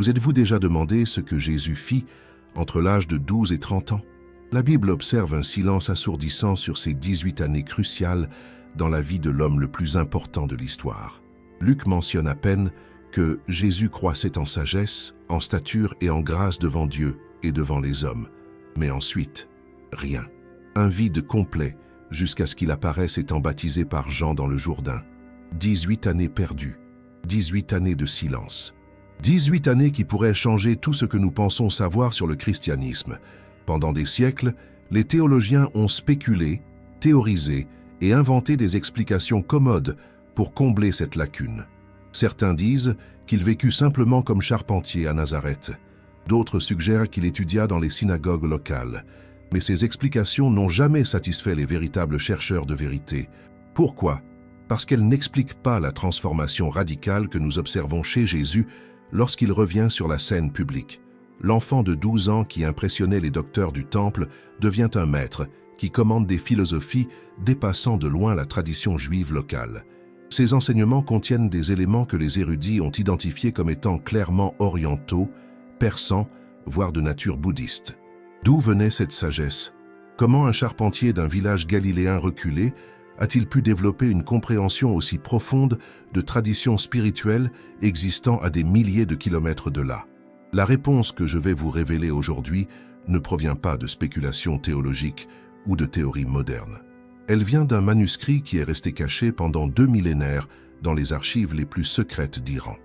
Vous êtes-vous déjà demandé ce que Jésus fit entre l'âge de 12 et 30 ans? La Bible observe un silence assourdissant sur ces 18 années cruciales dans la vie de l'homme le plus important de l'histoire. Luc mentionne à peine que Jésus croissait en sagesse, en stature et en grâce devant Dieu et devant les hommes. Mais ensuite, rien. Un vide complet jusqu'à ce qu'il apparaisse étant baptisé par Jean dans le Jourdain. 18 années perdues, 18 années de silence. 18 années qui pourraient changer tout ce que nous pensons savoir sur le christianisme. Pendant des siècles, les théologiens ont spéculé, théorisé et inventé des explications commodes pour combler cette lacune. Certains disent qu'il vécut simplement comme charpentier à Nazareth. D'autres suggèrent qu'il étudia dans les synagogues locales. Mais ces explications n'ont jamais satisfait les véritables chercheurs de vérité. Pourquoi? Parce qu'elles n'expliquent pas la transformation radicale que nous observons chez Jésus lorsqu'il revient sur la scène publique. L'enfant de 12 ans qui impressionnait les docteurs du temple devient un maître qui commande des philosophies dépassant de loin la tradition juive locale. Ces enseignements contiennent des éléments que les érudits ont identifiés comme étant clairement orientaux, persans, voire de nature bouddhiste. D'où venait cette sagesse? Comment un charpentier d'un village galiléen reculé a-t-il pu développer une compréhension aussi profonde de traditions spirituelles existant à des milliers de kilomètres de là? La réponse que je vais vous révéler aujourd'hui ne provient pas de spéculations théologiques ou de théories modernes. Elle vient d'un manuscrit qui est resté caché pendant 2 millénaires dans les archives les plus secrètes d'Iran.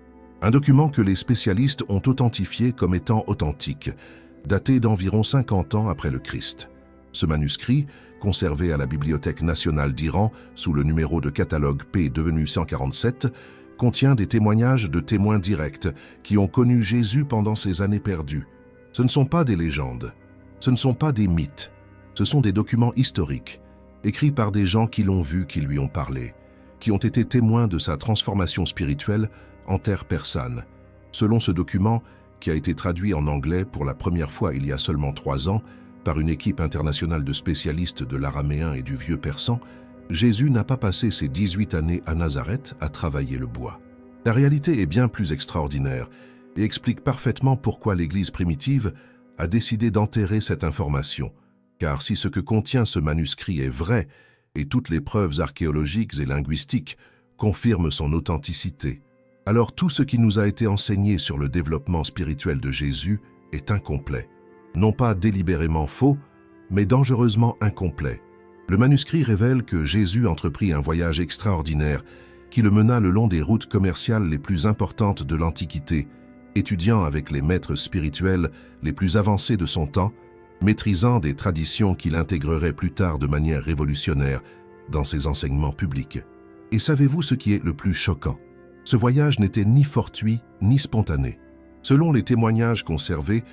Un document que les spécialistes ont authentifié comme étant authentique, daté d'environ 50 ans après le Christ. Ce manuscrit, conservé à la Bibliothèque nationale d'Iran sous le numéro de catalogue P devenu 147, contient des témoignages de témoins directs qui ont connu Jésus pendant ces années perdues. Ce ne sont pas des légendes, ce ne sont pas des mythes, ce sont des documents historiques, écrits par des gens qui l'ont vu, qui lui ont parlé, qui ont été témoins de sa transformation spirituelle en terre persane. Selon ce document, qui a été traduit en anglais pour la première fois il y a seulement 3 ans par une équipe internationale de spécialistes de l'araméen et du vieux persan, Jésus n'a pas passé ses 18 années à Nazareth à travailler le bois. La réalité est bien plus extraordinaire et explique parfaitement pourquoi l'Église primitive a décidé d'enterrer cette information. Car si ce que contient ce manuscrit est vrai, et toutes les preuves archéologiques et linguistiques confirment son authenticité, alors tout ce qui nous a été enseigné sur le développement spirituel de Jésus est incomplet. Non pas délibérément faux, mais dangereusement incomplet. Le manuscrit révèle que Jésus entreprit un voyage extraordinaire qui le mena le long des routes commerciales les plus importantes de l'Antiquité, étudiant avec les maîtres spirituels les plus avancés de son temps, maîtrisant des traditions qu'il intégrerait plus tard de manière révolutionnaire dans ses enseignements publics. Et savez-vous ce qui est le plus choquant? Ce voyage n'était ni fortuit ni spontané. Selon les témoignages conservés,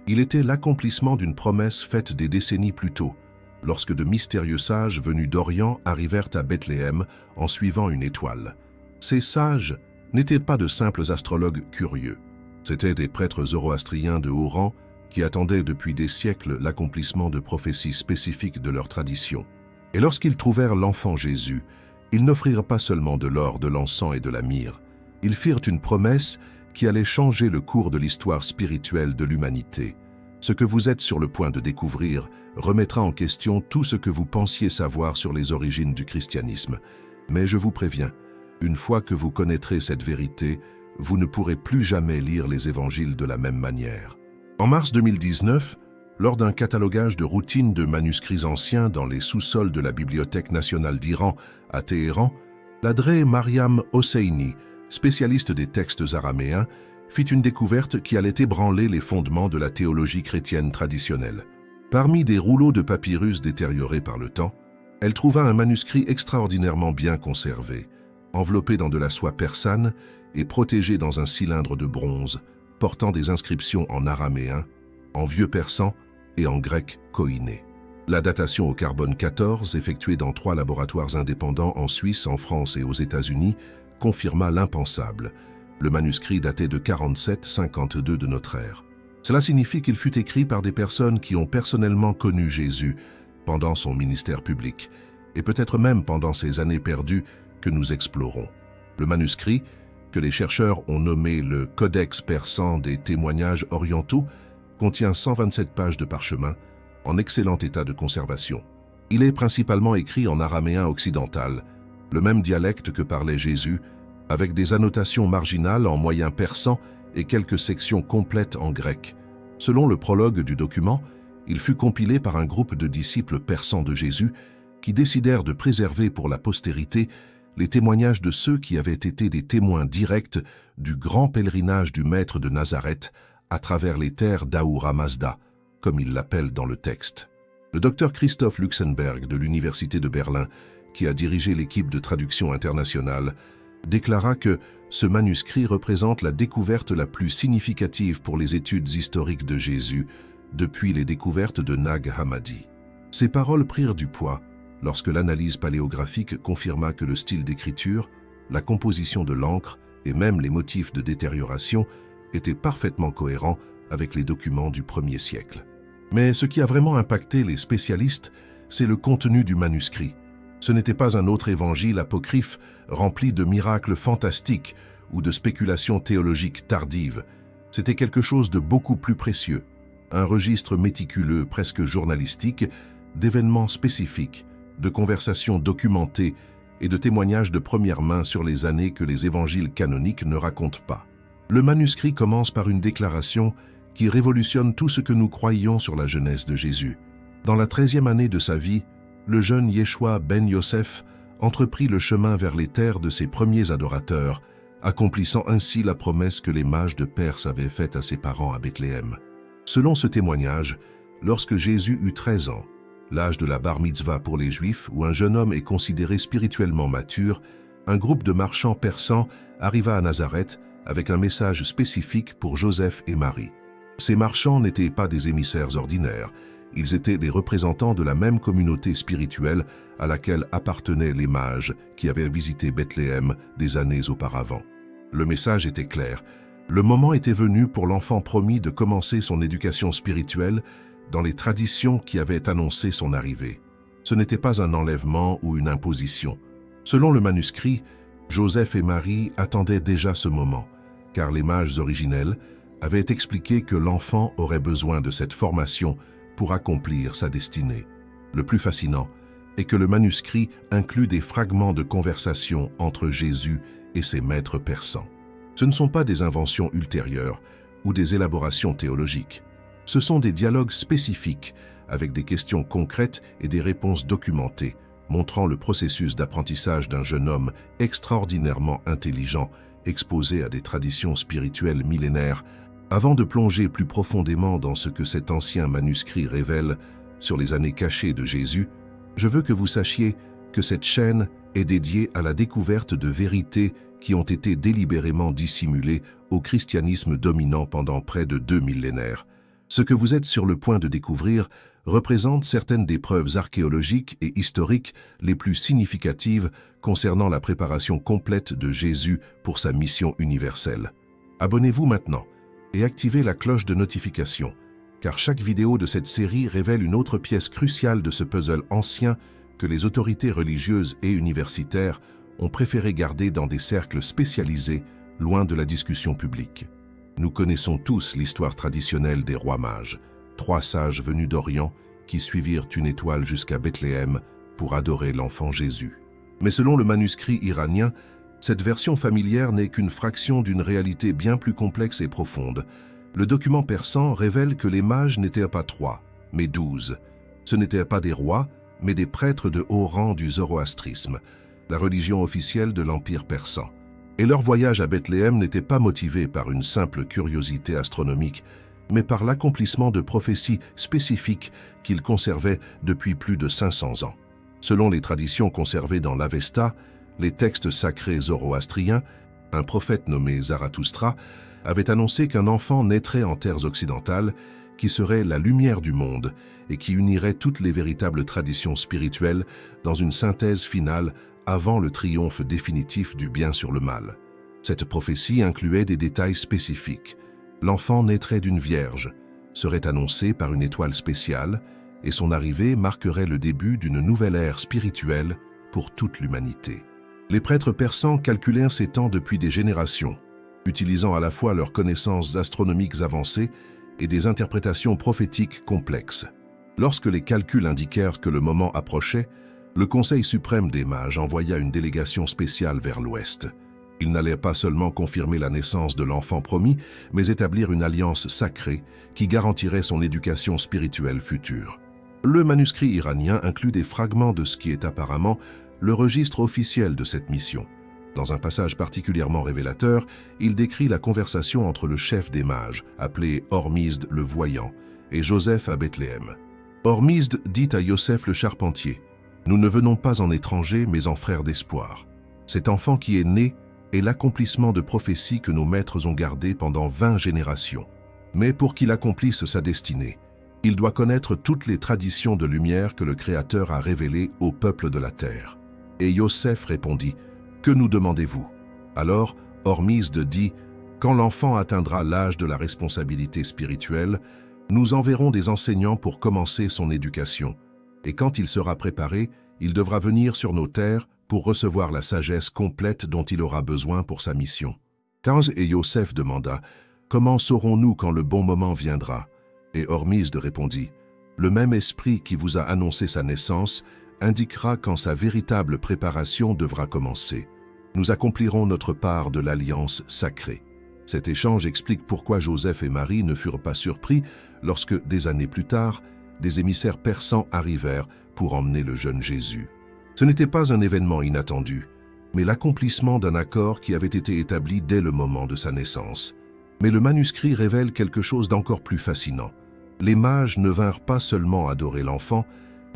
il était l'accomplissement d'une promesse faite des décennies plus tôt, lorsque de mystérieux sages venus d'Orient arrivèrent à Bethléem en suivant une étoile. Ces sages n'étaient pas de simples astrologues curieux. C'étaient des prêtres zoroastriens de haut rang qui attendaient depuis des siècles l'accomplissement de prophéties spécifiques de leur tradition. Et lorsqu'ils trouvèrent l'enfant Jésus, ils n'offrirent pas seulement de l'or, de l'encens et de la myrrhe. Ils firent une promesse qui allait changer le cours de l'histoire spirituelle de l'humanité. Ce que vous êtes sur le point de découvrir remettra en question tout ce que vous pensiez savoir sur les origines du christianisme. Mais je vous préviens, une fois que vous connaîtrez cette vérité, vous ne pourrez plus jamais lire les évangiles de la même manière. En mars 2019, lors d'un catalogage de routine de manuscrits anciens dans les sous-sols de la Bibliothèque nationale d'Iran à Téhéran, l'Adré Mariam Hosseini, spécialiste des textes araméens, fit une découverte qui allait ébranler les fondements de la théologie chrétienne traditionnelle. Parmi des rouleaux de papyrus détériorés par le temps, elle trouva un manuscrit extraordinairement bien conservé, enveloppé dans de la soie persane et protégé dans un cylindre de bronze, portant des inscriptions en araméen, en vieux persan et en grec koiné. La datation au carbone 14, effectuée dans 3 laboratoires indépendants en Suisse, en France et aux États-Unis, confirma l'impensable. Le manuscrit datait de 47-52 de notre ère. Cela signifie qu'il fut écrit par des personnes qui ont personnellement connu Jésus pendant son ministère public, et peut-être même pendant ces années perdues que nous explorons. Le manuscrit, que les chercheurs ont nommé le Codex persan des témoignages orientaux, contient 127 pages de parchemin, en excellent état de conservation. Il est principalement écrit en araméen occidental, le même dialecte que parlait Jésus, avec des annotations marginales en moyen persan et quelques sections complètes en grec. Selon le prologue du document, il fut compilé par un groupe de disciples persans de Jésus qui décidèrent de préserver pour la postérité les témoignages de ceux qui avaient été des témoins directs du grand pèlerinage du Maître de Nazareth à travers les terres d'Ahura Mazda, comme il l'appelle dans le texte. Le docteur Christoph Luxenberg de l'Université de Berlin, qui a dirigé l'équipe de traduction internationale, déclara que ce manuscrit représente la découverte la plus significative pour les études historiques de Jésus depuis les découvertes de Nag Hammadi. Ces paroles prirent du poids lorsque l'analyse paléographique confirma que le style d'écriture, la composition de l'encre et même les motifs de détérioration étaient parfaitement cohérents avec les documents du 1er siècle. Mais ce qui a vraiment impacté les spécialistes, c'est le contenu du manuscrit. Ce n'était pas un autre évangile apocryphe rempli de miracles fantastiques ou de spéculations théologiques tardives. C'était quelque chose de beaucoup plus précieux, un registre méticuleux, presque journalistique, d'événements spécifiques, de conversations documentées et de témoignages de première main sur les années que les évangiles canoniques ne racontent pas. Le manuscrit commence par une déclaration qui révolutionne tout ce que nous croyions sur la jeunesse de Jésus. Dans la 13e année de sa vie, le jeune Yeshua ben Yosef entreprit le chemin vers les terres de ses premiers adorateurs, accomplissant ainsi la promesse que les mages de Perse avaient faite à ses parents à Bethléem. Selon ce témoignage, lorsque Jésus eut 13 ans, l'âge de la bar mitzvah pour les Juifs, où un jeune homme est considéré spirituellement mature, un groupe de marchands persans arriva à Nazareth avec un message spécifique pour Joseph et Marie. Ces marchands n'étaient pas des émissaires ordinaires, ils étaient les représentants de la même communauté spirituelle à laquelle appartenaient les mages qui avaient visité Bethléem des années auparavant. Le message était clair. Le moment était venu pour l'enfant promis de commencer son éducation spirituelle dans les traditions qui avaient annoncé son arrivée. Ce n'était pas un enlèvement ou une imposition. Selon le manuscrit, Joseph et Marie attendaient déjà ce moment, car les mages originels avaient expliqué que l'enfant aurait besoin de cette formation pour accomplir sa destinée. Le plus fascinant est que le manuscrit inclut des fragments de conversation entre Jésus et ses maîtres persans. Ce ne sont pas des inventions ultérieures ou des élaborations théologiques. Ce sont des dialogues spécifiques avec des questions concrètes et des réponses documentées, montrant le processus d'apprentissage d'un jeune homme extraordinairement intelligent, exposé à des traditions spirituelles millénaires. Avant de plonger plus profondément dans ce que cet ancien manuscrit révèle sur les années cachées de Jésus, je veux que vous sachiez que cette chaîne est dédiée à la découverte de vérités qui ont été délibérément dissimulées au christianisme dominant pendant près de 2 millénaires. Ce que vous êtes sur le point de découvrir représente certaines des preuves archéologiques et historiques les plus significatives concernant la préparation complète de Jésus pour sa mission universelle. Abonnez-vous maintenant et activez la cloche de notification, car chaque vidéo de cette série révèle une autre pièce cruciale de ce puzzle ancien que les autorités religieuses et universitaires ont préféré garder dans des cercles spécialisés, loin de la discussion publique. Nous connaissons tous l'histoire traditionnelle des rois mages, 3 sages venus d'Orient qui suivirent une étoile jusqu'à Bethléem pour adorer l'enfant Jésus. Mais selon le manuscrit iranien, cette version familière n'est qu'une fraction d'une réalité bien plus complexe et profonde. Le document persan révèle que les mages n'étaient pas 3, mais 12. Ce n'étaient pas des rois, mais des prêtres de haut rang du zoroastrisme, la religion officielle de l'Empire persan. Et leur voyage à Bethléem n'était pas motivé par une simple curiosité astronomique, mais par l'accomplissement de prophéties spécifiques qu'ils conservaient depuis plus de 500 ans. Selon les traditions conservées dans l'Avesta, les textes sacrés zoroastriens, un prophète nommé Zarathustra avait annoncé qu'un enfant naîtrait en terres occidentales, qui serait la lumière du monde et qui unirait toutes les véritables traditions spirituelles dans une synthèse finale avant le triomphe définitif du bien sur le mal. Cette prophétie incluait des détails spécifiques. L'enfant naîtrait d'une vierge, serait annoncé par une étoile spéciale, et son arrivée marquerait le début d'une nouvelle ère spirituelle pour toute l'humanité. Les prêtres persans calculèrent ces temps depuis des générations, utilisant à la fois leurs connaissances astronomiques avancées et des interprétations prophétiques complexes. Lorsque les calculs indiquèrent que le moment approchait, le Conseil suprême des mages envoya une délégation spéciale vers l'Ouest. Il n'allait pas seulement confirmer la naissance de l'enfant promis, mais établir une alliance sacrée qui garantirait son éducation spirituelle future. Le manuscrit iranien inclut des fragments de ce qui est apparemment le registre officiel de cette mission. Dans un passage particulièrement révélateur, il décrit la conversation entre le chef des mages, appelé Hormisde le Voyant, et Joseph à Bethléem. Hormisde dit à Joseph le Charpentier, « Nous ne venons pas en étrangers, mais en frères d'espoir. Cet enfant qui est né est l'accomplissement de prophéties que nos maîtres ont gardées pendant 20 générations. Mais pour qu'il accomplisse sa destinée, il doit connaître toutes les traditions de lumière que le Créateur a révélées au peuple de la terre. » Et Joseph répondit, « Que nous demandez-vous » Alors Hormisde dit, « Quand l'enfant atteindra l'âge de la responsabilité spirituelle, nous enverrons des enseignants pour commencer son éducation. Et quand il sera préparé, il devra venir sur nos terres pour recevoir la sagesse complète dont il aura besoin pour sa mission. » Et Joseph demanda, « Comment saurons-nous quand le bon moment viendra ?» Et Hormisde répondit, « Le même esprit qui vous a annoncé sa naissance indiquera quand sa véritable préparation devra commencer. Nous accomplirons notre part de l'alliance sacrée. » Cet échange explique pourquoi Joseph et Marie ne furent pas surpris lorsque, des années plus tard, des émissaires persans arrivèrent pour emmener le jeune Jésus. Ce n'était pas un événement inattendu, mais l'accomplissement d'un accord qui avait été établi dès le moment de sa naissance. Mais le manuscrit révèle quelque chose d'encore plus fascinant. Les mages ne vinrent pas seulement adorer l'enfant,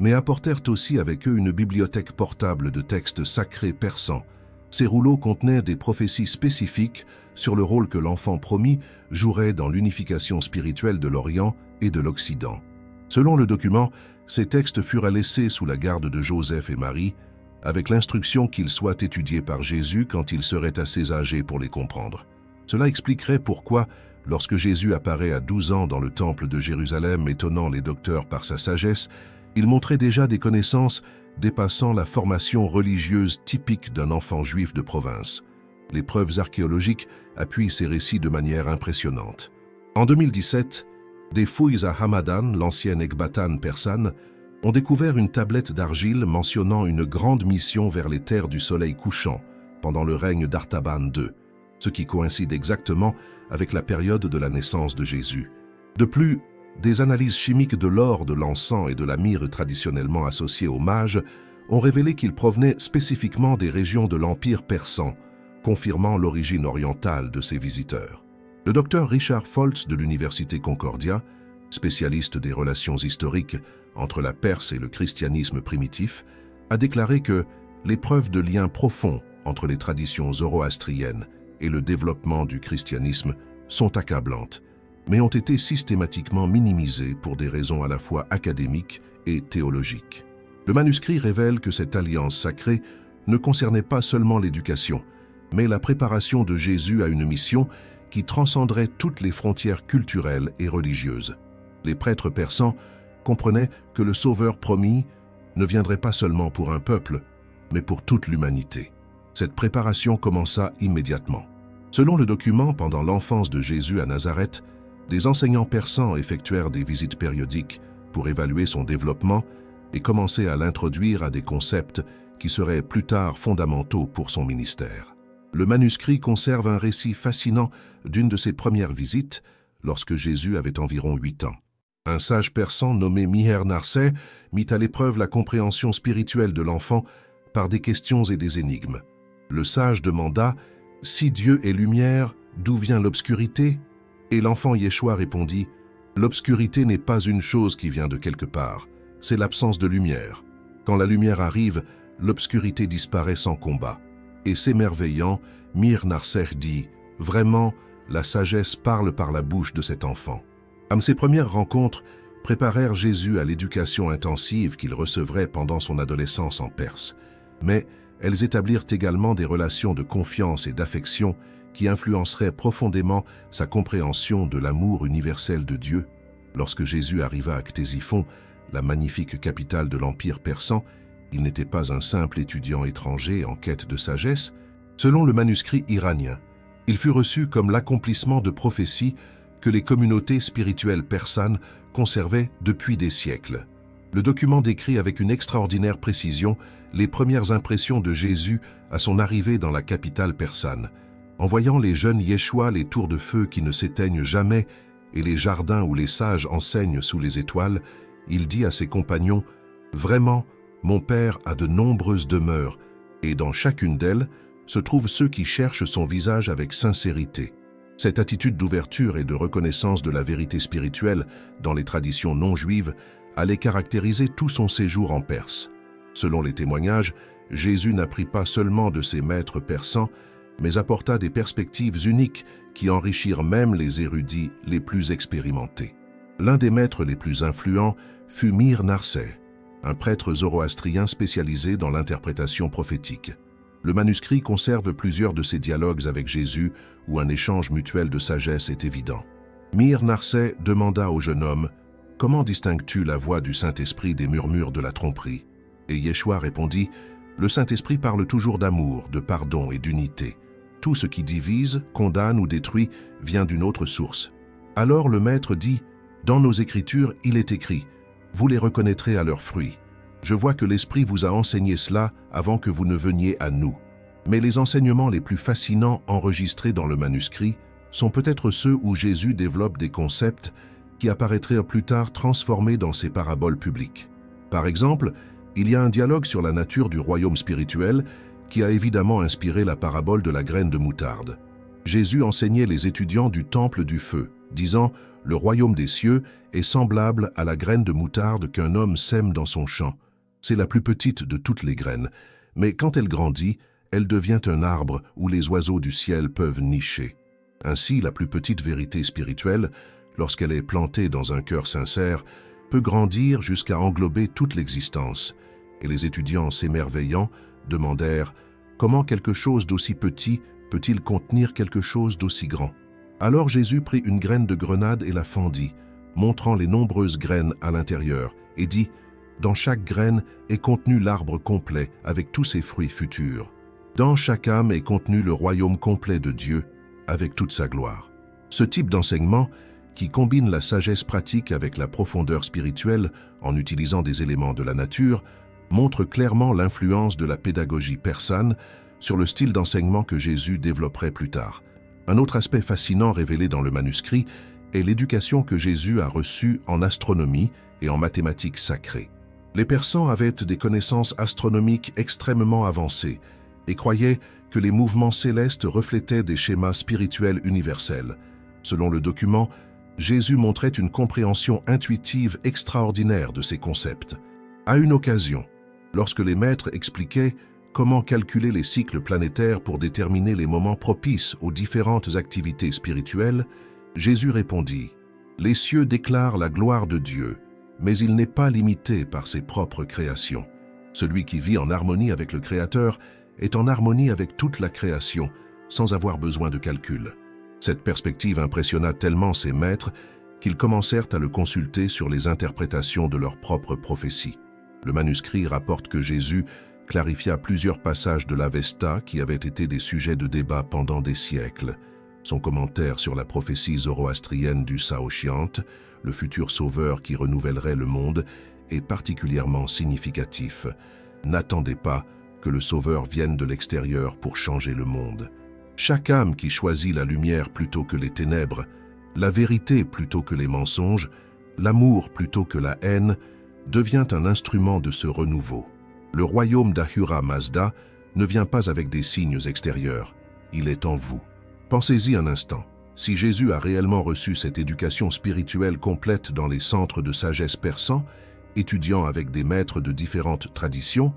mais apportèrent aussi avec eux une bibliothèque portable de textes sacrés persans. Ces rouleaux contenaient des prophéties spécifiques sur le rôle que l'enfant promis jouerait dans l'unification spirituelle de l'Orient et de l'Occident. Selon le document, ces textes furent laissés sous la garde de Joseph et Marie, avec l'instruction qu'ils soient étudiés par Jésus quand il serait assez âgé pour les comprendre. Cela expliquerait pourquoi, lorsque Jésus apparaît à 12 ans dans le temple de Jérusalem, étonnant les docteurs par sa sagesse, il montrait déjà des connaissances dépassant la formation religieuse typique d'un enfant juif de province. Les preuves archéologiques appuient ces récits de manière impressionnante. En 2017, des fouilles à Hamadan, l'ancienne Ecbatane persane, ont découvert une tablette d'argile mentionnant une grande mission vers les terres du soleil couchant pendant le règne d'Artaban II, ce qui coïncide exactement avec la période de la naissance de Jésus. De plus, des analyses chimiques de l'or, de l'encens et de la myrrhe traditionnellement associés aux mages ont révélé qu'ils provenaient spécifiquement des régions de l'Empire persan, confirmant l'origine orientale de ces visiteurs. Le docteur Richard Foltz de l'Université Concordia, spécialiste des relations historiques entre la Perse et le christianisme primitif, a déclaré que les preuves de liens profonds entre les traditions zoroastriennes et le développement du christianisme sont accablantes, mais ont été systématiquement minimisées pour des raisons à la fois académiques et théologiques. Le manuscrit révèle que cette alliance sacrée ne concernait pas seulement l'éducation, mais la préparation de Jésus à une mission qui transcenderait toutes les frontières culturelles et religieuses. Les prêtres persans comprenaient que le Sauveur promis ne viendrait pas seulement pour un peuple, mais pour toute l'humanité. Cette préparation commença immédiatement. Selon le document, pendant l'enfance de Jésus à Nazareth, des enseignants persans effectuèrent des visites périodiques pour évaluer son développement et commencer à l'introduire à des concepts qui seraient plus tard fondamentaux pour son ministère. Le manuscrit conserve un récit fascinant d'une de ses premières visites, lorsque Jésus avait environ 8 ans. Un sage persan nommé Miher-Narseh mit à l'épreuve la compréhension spirituelle de l'enfant par des questions et des énigmes. Le sage demanda « Si Dieu est lumière, d'où vient l'obscurité ?» Et l'enfant Yeshua répondit « L'obscurité n'est pas une chose qui vient de quelque part, c'est l'absence de lumière. Quand la lumière arrive, l'obscurité disparaît sans combat. » Et s'émerveillant, Miher-Narseh dit « Vraiment, la sagesse parle par la bouche de cet enfant. » Ces premières rencontres préparèrent Jésus à l'éducation intensive qu'il recevrait pendant son adolescence en Perse. Mais elles établirent également des relations de confiance et d'affection qui influenceraient profondément sa compréhension de l'amour universel de Dieu. Lorsque Jésus arriva à Ctésiphon, la magnifique capitale de l'Empire persan, Il n'était pas un simple étudiant étranger en quête de sagesse. Selon le manuscrit iranien, il fut reçu comme l'accomplissement de prophéties que les communautés spirituelles persanes conservaient depuis des siècles. Le document décrit avec une extraordinaire précision les premières impressions de Jésus à son arrivée dans la capitale persane. En voyant les jeunes Yeshua, les tours de feu qui ne s'éteignent jamais et les jardins où les sages enseignent sous les étoiles, il dit à ses compagnons « Vraiment, mon Père a de nombreuses demeures, et dans chacune d'elles se trouvent ceux qui cherchent son visage avec sincérité. » Cette attitude d'ouverture et de reconnaissance de la vérité spirituelle dans les traditions non juives allait caractériser tout son séjour en Perse. Selon les témoignages, Jésus n'apprit pas seulement de ses maîtres persans, mais apporta des perspectives uniques qui enrichirent même les érudits les plus expérimentés. L'un des maîtres les plus influents fut Mir Narseh, un prêtre zoroastrien spécialisé dans l'interprétation prophétique. Le manuscrit conserve plusieurs de ses dialogues avec Jésus où un échange mutuel de sagesse est évident. Mir Narseh demanda au jeune homme « Comment distingues-tu la voix du Saint-Esprit des murmures de la tromperie ?» Et Yeshua répondit « Le Saint-Esprit parle toujours d'amour, de pardon et d'unité. Tout ce qui divise, condamne ou détruit vient d'une autre source. » Alors le Maître dit « Dans nos Écritures, il est écrit « Vous les reconnaîtrez à leurs fruits. » Je vois que l'Esprit vous a enseigné cela avant que vous ne veniez à nous. Mais les enseignements les plus fascinants enregistrés dans le manuscrit sont peut-être ceux où Jésus développe des concepts qui apparaîtraient plus tard transformés dans ses paraboles publiques. Par exemple, il y a un dialogue sur la nature du royaume spirituel qui a évidemment inspiré la parabole de la graine de moutarde. Jésus enseignait les étudiants du temple du feu, disant « Le royaume des cieux est semblable à la graine de moutarde qu'un homme sème dans son champ. C'est la plus petite de toutes les graines, mais quand elle grandit, elle devient un arbre où les oiseaux du ciel peuvent nicher. Ainsi, la plus petite vérité spirituelle, lorsqu'elle est plantée dans un cœur sincère, peut grandir jusqu'à englober toute l'existence. » Et les étudiants s'émerveillant demandèrent « Comment quelque chose d'aussi petit peut-il contenir quelque chose d'aussi grand ?» Alors Jésus prit une graine de grenade et la fendit, montrant les nombreuses graines à l'intérieur, et dit « Dans chaque graine est contenu l'arbre complet avec tous ses fruits futurs. Dans chaque âme est contenu le royaume complet de Dieu avec toute sa gloire. » Ce type d'enseignement, qui combine la sagesse pratique avec la profondeur spirituelle en utilisant des éléments de la nature, montre clairement l'influence de la pédagogie persane sur le style d'enseignement que Jésus développerait plus tard. Un autre aspect fascinant révélé dans le manuscrit est l'éducation que Jésus a reçue en astronomie et en mathématiques sacrées. Les Persans avaient des connaissances astronomiques extrêmement avancées et croyaient que les mouvements célestes reflétaient des schémas spirituels universels. Selon le document, Jésus montrait une compréhension intuitive extraordinaire de ces concepts. À une occasion, lorsque les maîtres expliquaient comment calculer les cycles planétaires pour déterminer les moments propices aux différentes activités spirituelles, Jésus répondit « Les cieux déclarent la gloire de Dieu, mais il n'est pas limité par ses propres créations. Celui qui vit en harmonie avec le Créateur est en harmonie avec toute la création, sans avoir besoin de calcul. » Cette perspective impressionna tellement ses maîtres qu'ils commencèrent à le consulter sur les interprétations de leurs propres prophéties. Le manuscrit rapporte que Jésus clarifia plusieurs passages de l'Avesta qui avaient été des sujets de débat pendant des siècles. Son commentaire sur la prophétie zoroastrienne du Saoshyant, le futur sauveur qui renouvellerait le monde, est particulièrement significatif. N'attendez pas que le sauveur vienne de l'extérieur pour changer le monde. Chaque âme qui choisit la lumière plutôt que les ténèbres, la vérité plutôt que les mensonges, l'amour plutôt que la haine, devient un instrument de ce renouveau. Le royaume d'Ahura Mazda ne vient pas avec des signes extérieurs, il est en vous. Pensez-y un instant. Si Jésus a réellement reçu cette éducation spirituelle complète dans les centres de sagesse persans, étudiant avec des maîtres de différentes traditions,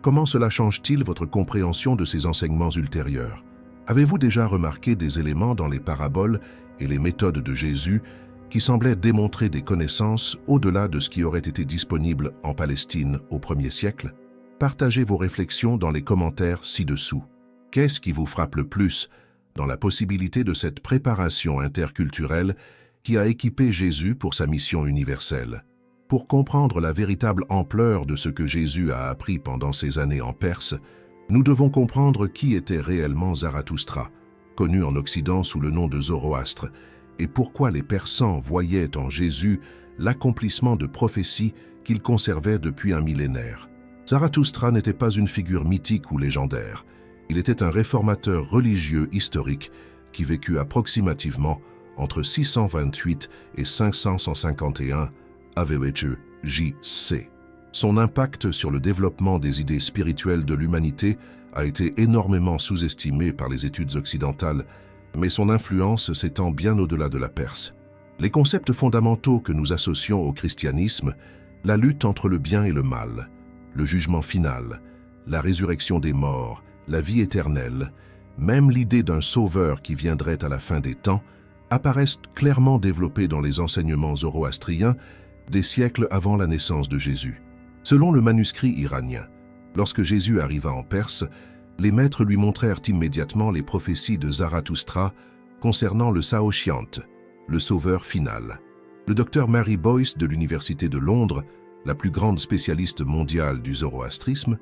comment cela change-t-il votre compréhension de ces enseignements ultérieurs? Avez-vous déjà remarqué des éléments dans les paraboles et les méthodes de Jésus qui semblaient démontrer des connaissances au-delà de ce qui aurait été disponible en Palestine au 1er siècle? Partagez vos réflexions dans les commentaires ci-dessous. Qu'est-ce qui vous frappe le plus dans la possibilité de cette préparation interculturelle qui a équipé Jésus pour sa mission universelle? Pour comprendre la véritable ampleur de ce que Jésus a appris pendant ces années en Perse, nous devons comprendre qui était réellement Zarathustra, connu en Occident sous le nom de Zoroastre, et pourquoi les Persans voyaient en Jésus l'accomplissement de prophéties qu'ils conservaient depuis un millénaire. Zarathustra n'était pas une figure mythique ou légendaire. Il était un réformateur religieux historique qui vécut approximativement entre 628 et 551 AVEC J.C. Son impact sur le développement des idées spirituelles de l'humanité a été énormément sous-estimé par les études occidentales, mais son influence s'étend bien au-delà de la Perse. Les concepts fondamentaux que nous associons au christianisme, la lutte entre le bien et le mal, le jugement final, la résurrection des morts, la vie éternelle, même l'idée d'un sauveur qui viendrait à la fin des temps, apparaissent clairement développés dans les enseignements zoroastriens des siècles avant la naissance de Jésus. Selon le manuscrit iranien, lorsque Jésus arriva en Perse, les maîtres lui montrèrent immédiatement les prophéties de Zarathustra concernant le Saoshyant, le sauveur final. Le docteur Mary Boyce de l'Université de Londres, la plus grande spécialiste mondiale du zoroastrisme,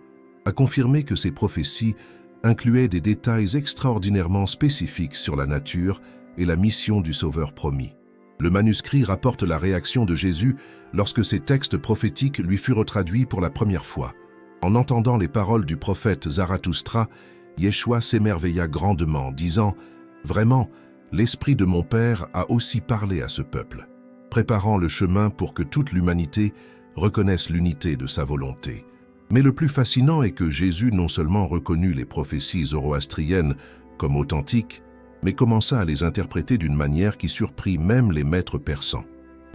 a confirmé que ces prophéties incluaient des détails extraordinairement spécifiques sur la nature et la mission du sauveur promis. Le manuscrit rapporte la réaction de Jésus lorsque ces textes prophétiques lui furent traduits pour la première fois. En entendant les paroles du prophète Zarathustra, Yeshua s'émerveilla grandement, disant « Vraiment, l'esprit de mon Père a aussi parlé à ce peuple, préparant le chemin pour que toute l'humanité reconnaisse l'unité de sa volonté. » Mais le plus fascinant est que Jésus non seulement reconnut les prophéties zoroastriennes comme authentiques, mais commença à les interpréter d'une manière qui surprit même les maîtres persans.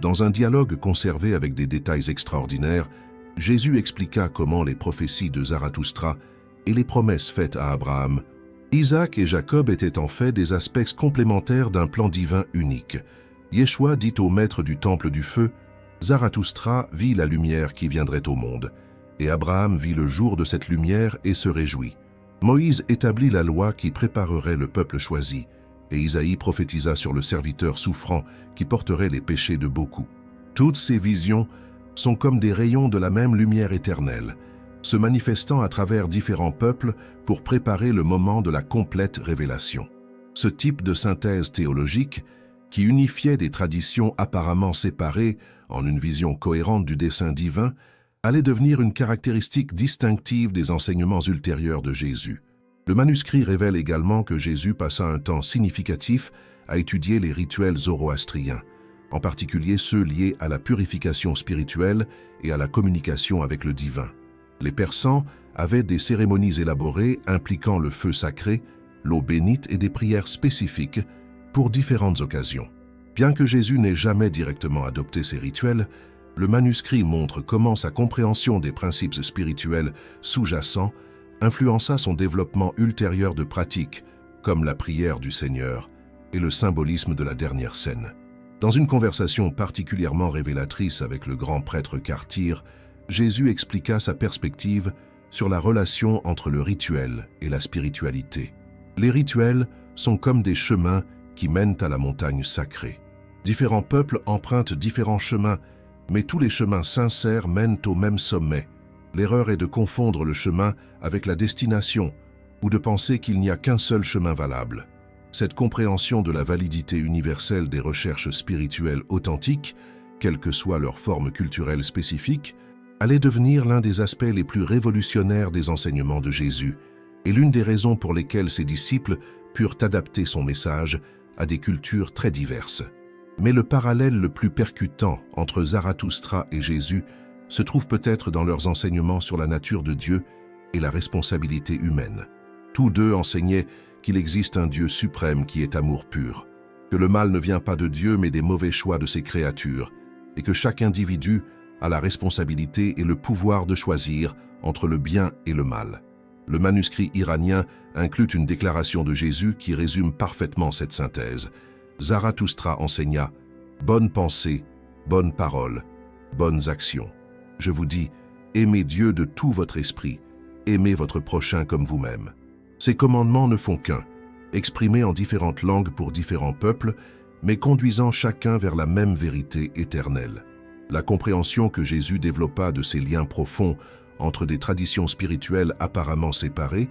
Dans un dialogue conservé avec des détails extraordinaires, Jésus expliqua comment les prophéties de Zarathustra et les promesses faites à Abraham, Isaac et Jacob étaient en fait des aspects complémentaires d'un plan divin unique. Yeshua dit au maître du temple du feu, « Zarathustra vit la lumière qui viendrait au monde, et Abraham vit le jour de cette lumière et se réjouit. Moïse établit la loi qui préparerait le peuple choisi, et Isaïe prophétisa sur le serviteur souffrant qui porterait les péchés de beaucoup. Toutes ces visions sont comme des rayons de la même lumière éternelle, se manifestant à travers différents peuples pour préparer le moment de la complète révélation. Ce type de synthèse théologique, qui unifiait des traditions apparemment séparées en une vision cohérente du dessein divin, allait devenir une caractéristique distinctive des enseignements ultérieurs de Jésus. Le manuscrit révèle également que Jésus passa un temps significatif à étudier les rituels zoroastriens, en particulier ceux liés à la purification spirituelle et à la communication avec le divin. Les Persans avaient des cérémonies élaborées impliquant le feu sacré, l'eau bénite et des prières spécifiques pour différentes occasions. Bien que Jésus n'ait jamais directement adopté ces rituels, le manuscrit montre comment sa compréhension des principes spirituels sous-jacents influença son développement ultérieur de pratiques, comme la prière du Seigneur et le symbolisme de la dernière scène. Dans une conversation particulièrement révélatrice avec le grand prêtre Kartir, Jésus expliqua sa perspective sur la relation entre le rituel et la spiritualité. Les rituels sont comme des chemins qui mènent à la montagne sacrée. Différents peuples empruntent différents chemins, mais tous les chemins sincères mènent au même sommet. L'erreur est de confondre le chemin avec la destination ou de penser qu'il n'y a qu'un seul chemin valable. Cette compréhension de la validité universelle des recherches spirituelles authentiques, quelle que soit leur forme culturelle spécifique, allait devenir l'un des aspects les plus révolutionnaires des enseignements de Jésus et l'une des raisons pour lesquelles ses disciples purent adapter son message à des cultures très diverses. Mais le parallèle le plus percutant entre Zarathustra et Jésus se trouve peut-être dans leurs enseignements sur la nature de Dieu et la responsabilité humaine. Tous deux enseignaient qu'il existe un Dieu suprême qui est amour pur, que le mal ne vient pas de Dieu mais des mauvais choix de ses créatures, et que chaque individu a la responsabilité et le pouvoir de choisir entre le bien et le mal. Le manuscrit iranien inclut une déclaration de Jésus qui résume parfaitement cette synthèse. Zarathustra enseigna « Bonne pensée, bonne parole, bonnes actions. Je vous dis, aimez Dieu de tout votre esprit, aimez votre prochain comme vous-même. » Ces commandements ne font qu'un, exprimés en différentes langues pour différents peuples, mais conduisant chacun vers la même vérité éternelle. La compréhension que Jésus développa de ces liens profonds entre des traditions spirituelles apparemment séparées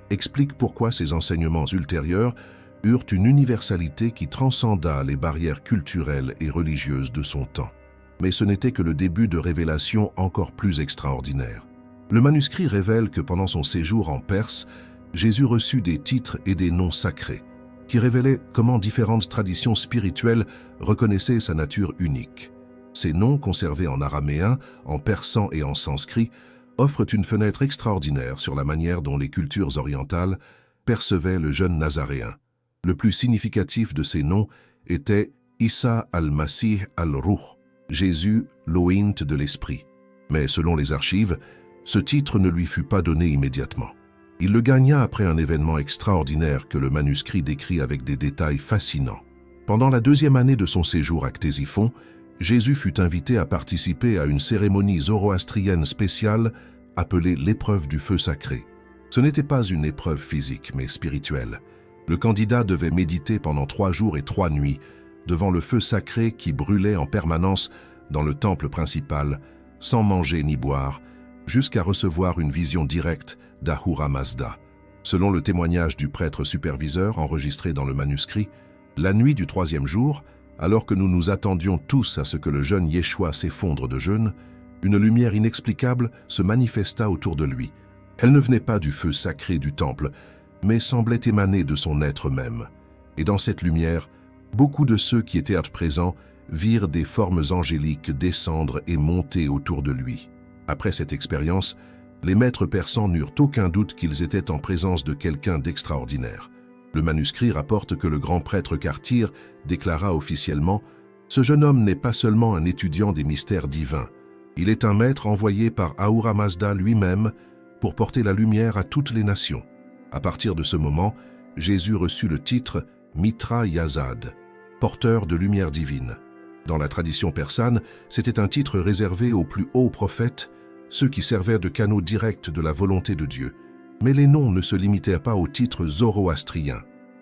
explique pourquoi ses enseignements ultérieurs eurent une universalité qui transcenda les barrières culturelles et religieuses de son temps. Mais ce n'était que le début de révélations encore plus extraordinaires. Le manuscrit révèle que pendant son séjour en Perse, Jésus reçut des titres et des noms sacrés, qui révélaient comment différentes traditions spirituelles reconnaissaient sa nature unique. Ces noms, conservés en araméen, en persan et en sanskrit, offrent une fenêtre extraordinaire sur la manière dont les cultures orientales percevaient le jeune Nazaréen. Le plus significatif de ces noms était Issa al-Masih al-Ruh, Jésus, l'Oïnt de l'Esprit. Mais selon les archives, ce titre ne lui fut pas donné immédiatement. Il le gagna après un événement extraordinaire que le manuscrit décrit avec des détails fascinants. Pendant la 2e année de son séjour à Ctésiphon, Jésus fut invité à participer à une cérémonie zoroastrienne spéciale appelée l'épreuve du feu sacré. Ce n'était pas une épreuve physique, mais spirituelle. Le candidat devait méditer pendant 3 jours et 3 nuits devant le feu sacré qui brûlait en permanence dans le temple principal, sans manger ni boire, jusqu'à recevoir une vision directe d'Ahura Mazda. Selon le témoignage du prêtre superviseur enregistré dans le manuscrit, la nuit du 3e jour, alors que nous nous attendions tous à ce que le jeune Yeshua s'effondre de jeûne, une lumière inexplicable se manifesta autour de lui. Elle ne venait pas du feu sacré du temple, mais semblait émaner de son être même. Et dans cette lumière, beaucoup de ceux qui étaient présents virent des formes angéliques descendre et monter autour de lui. Après cette expérience, les maîtres persans n'eurent aucun doute qu'ils étaient en présence de quelqu'un d'extraordinaire. Le manuscrit rapporte que le grand prêtre Kartir déclara officiellement « Ce jeune homme n'est pas seulement un étudiant des mystères divins, il est un maître envoyé par Ahura Mazda lui-même pour porter la lumière à toutes les nations. » À partir de ce moment, Jésus reçut le titre Mitra Yazad, porteur de lumière divine. Dans la tradition persane, c'était un titre réservé aux plus hauts prophètes, ceux qui servaient de canaux directs de la volonté de Dieu. Mais les noms ne se limitaient pas au titre zoroastrien.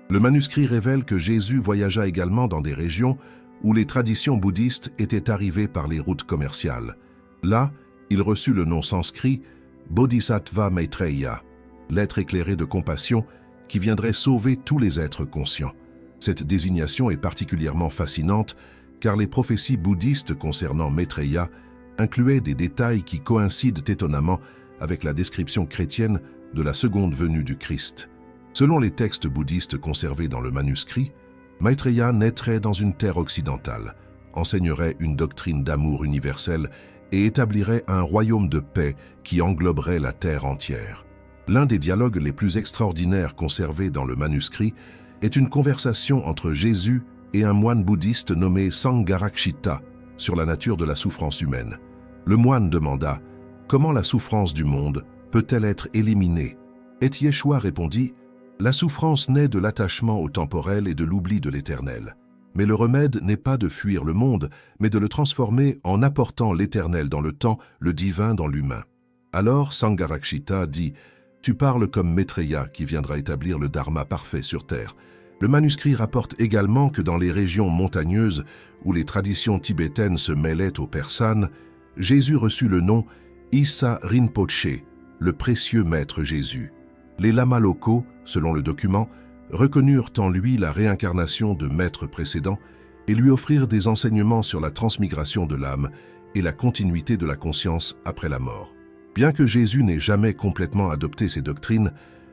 Le manuscrit révèle que Jésus voyagea également dans des régions où les traditions bouddhistes étaient arrivées par les routes commerciales. Là, il reçut le nom sanskrit Bodhisattva Maitreya, l'être éclairé de compassion qui viendrait sauver tous les êtres conscients. Cette désignation est particulièrement fascinante car les prophéties bouddhistes concernant Maitreya incluaient des détails qui coïncident étonnamment avec la description chrétienne de la seconde venue du Christ. Selon les textes bouddhistes conservés dans le manuscrit, Maitreya naîtrait dans une terre occidentale, enseignerait une doctrine d'amour universel et établirait un royaume de paix qui engloberait la terre entière. L'un des dialogues les plus extraordinaires conservés dans le manuscrit est une conversation entre Jésus et un moine bouddhiste nommé Sangharakshita sur la nature de la souffrance humaine. Le moine demanda « Comment la souffrance du monde peut-elle être éliminée ?» Et Yeshua répondit « La souffrance naît de l'attachement au temporel et de l'oubli de l'éternel. Mais le remède n'est pas de fuir le monde, mais de le transformer en apportant l'éternel dans le temps, le divin dans l'humain. » Alors Sangharakshita dit « Tu parles comme Maitreya qui viendra établir le dharma parfait sur terre. » Le manuscrit rapporte également que dans les régions montagneuses où les traditions tibétaines se mêlaient aux persanes, Jésus reçut le nom Issa Rinpoche, le précieux maître Jésus. Les lamas locaux, selon le document, reconnurent en lui la réincarnation de maîtres précédents et lui offrirent des enseignements sur la transmigration de l'âme et la continuité de la conscience après la mort. Bien que Jésus n'ait jamais complètement adopté ces doctrines,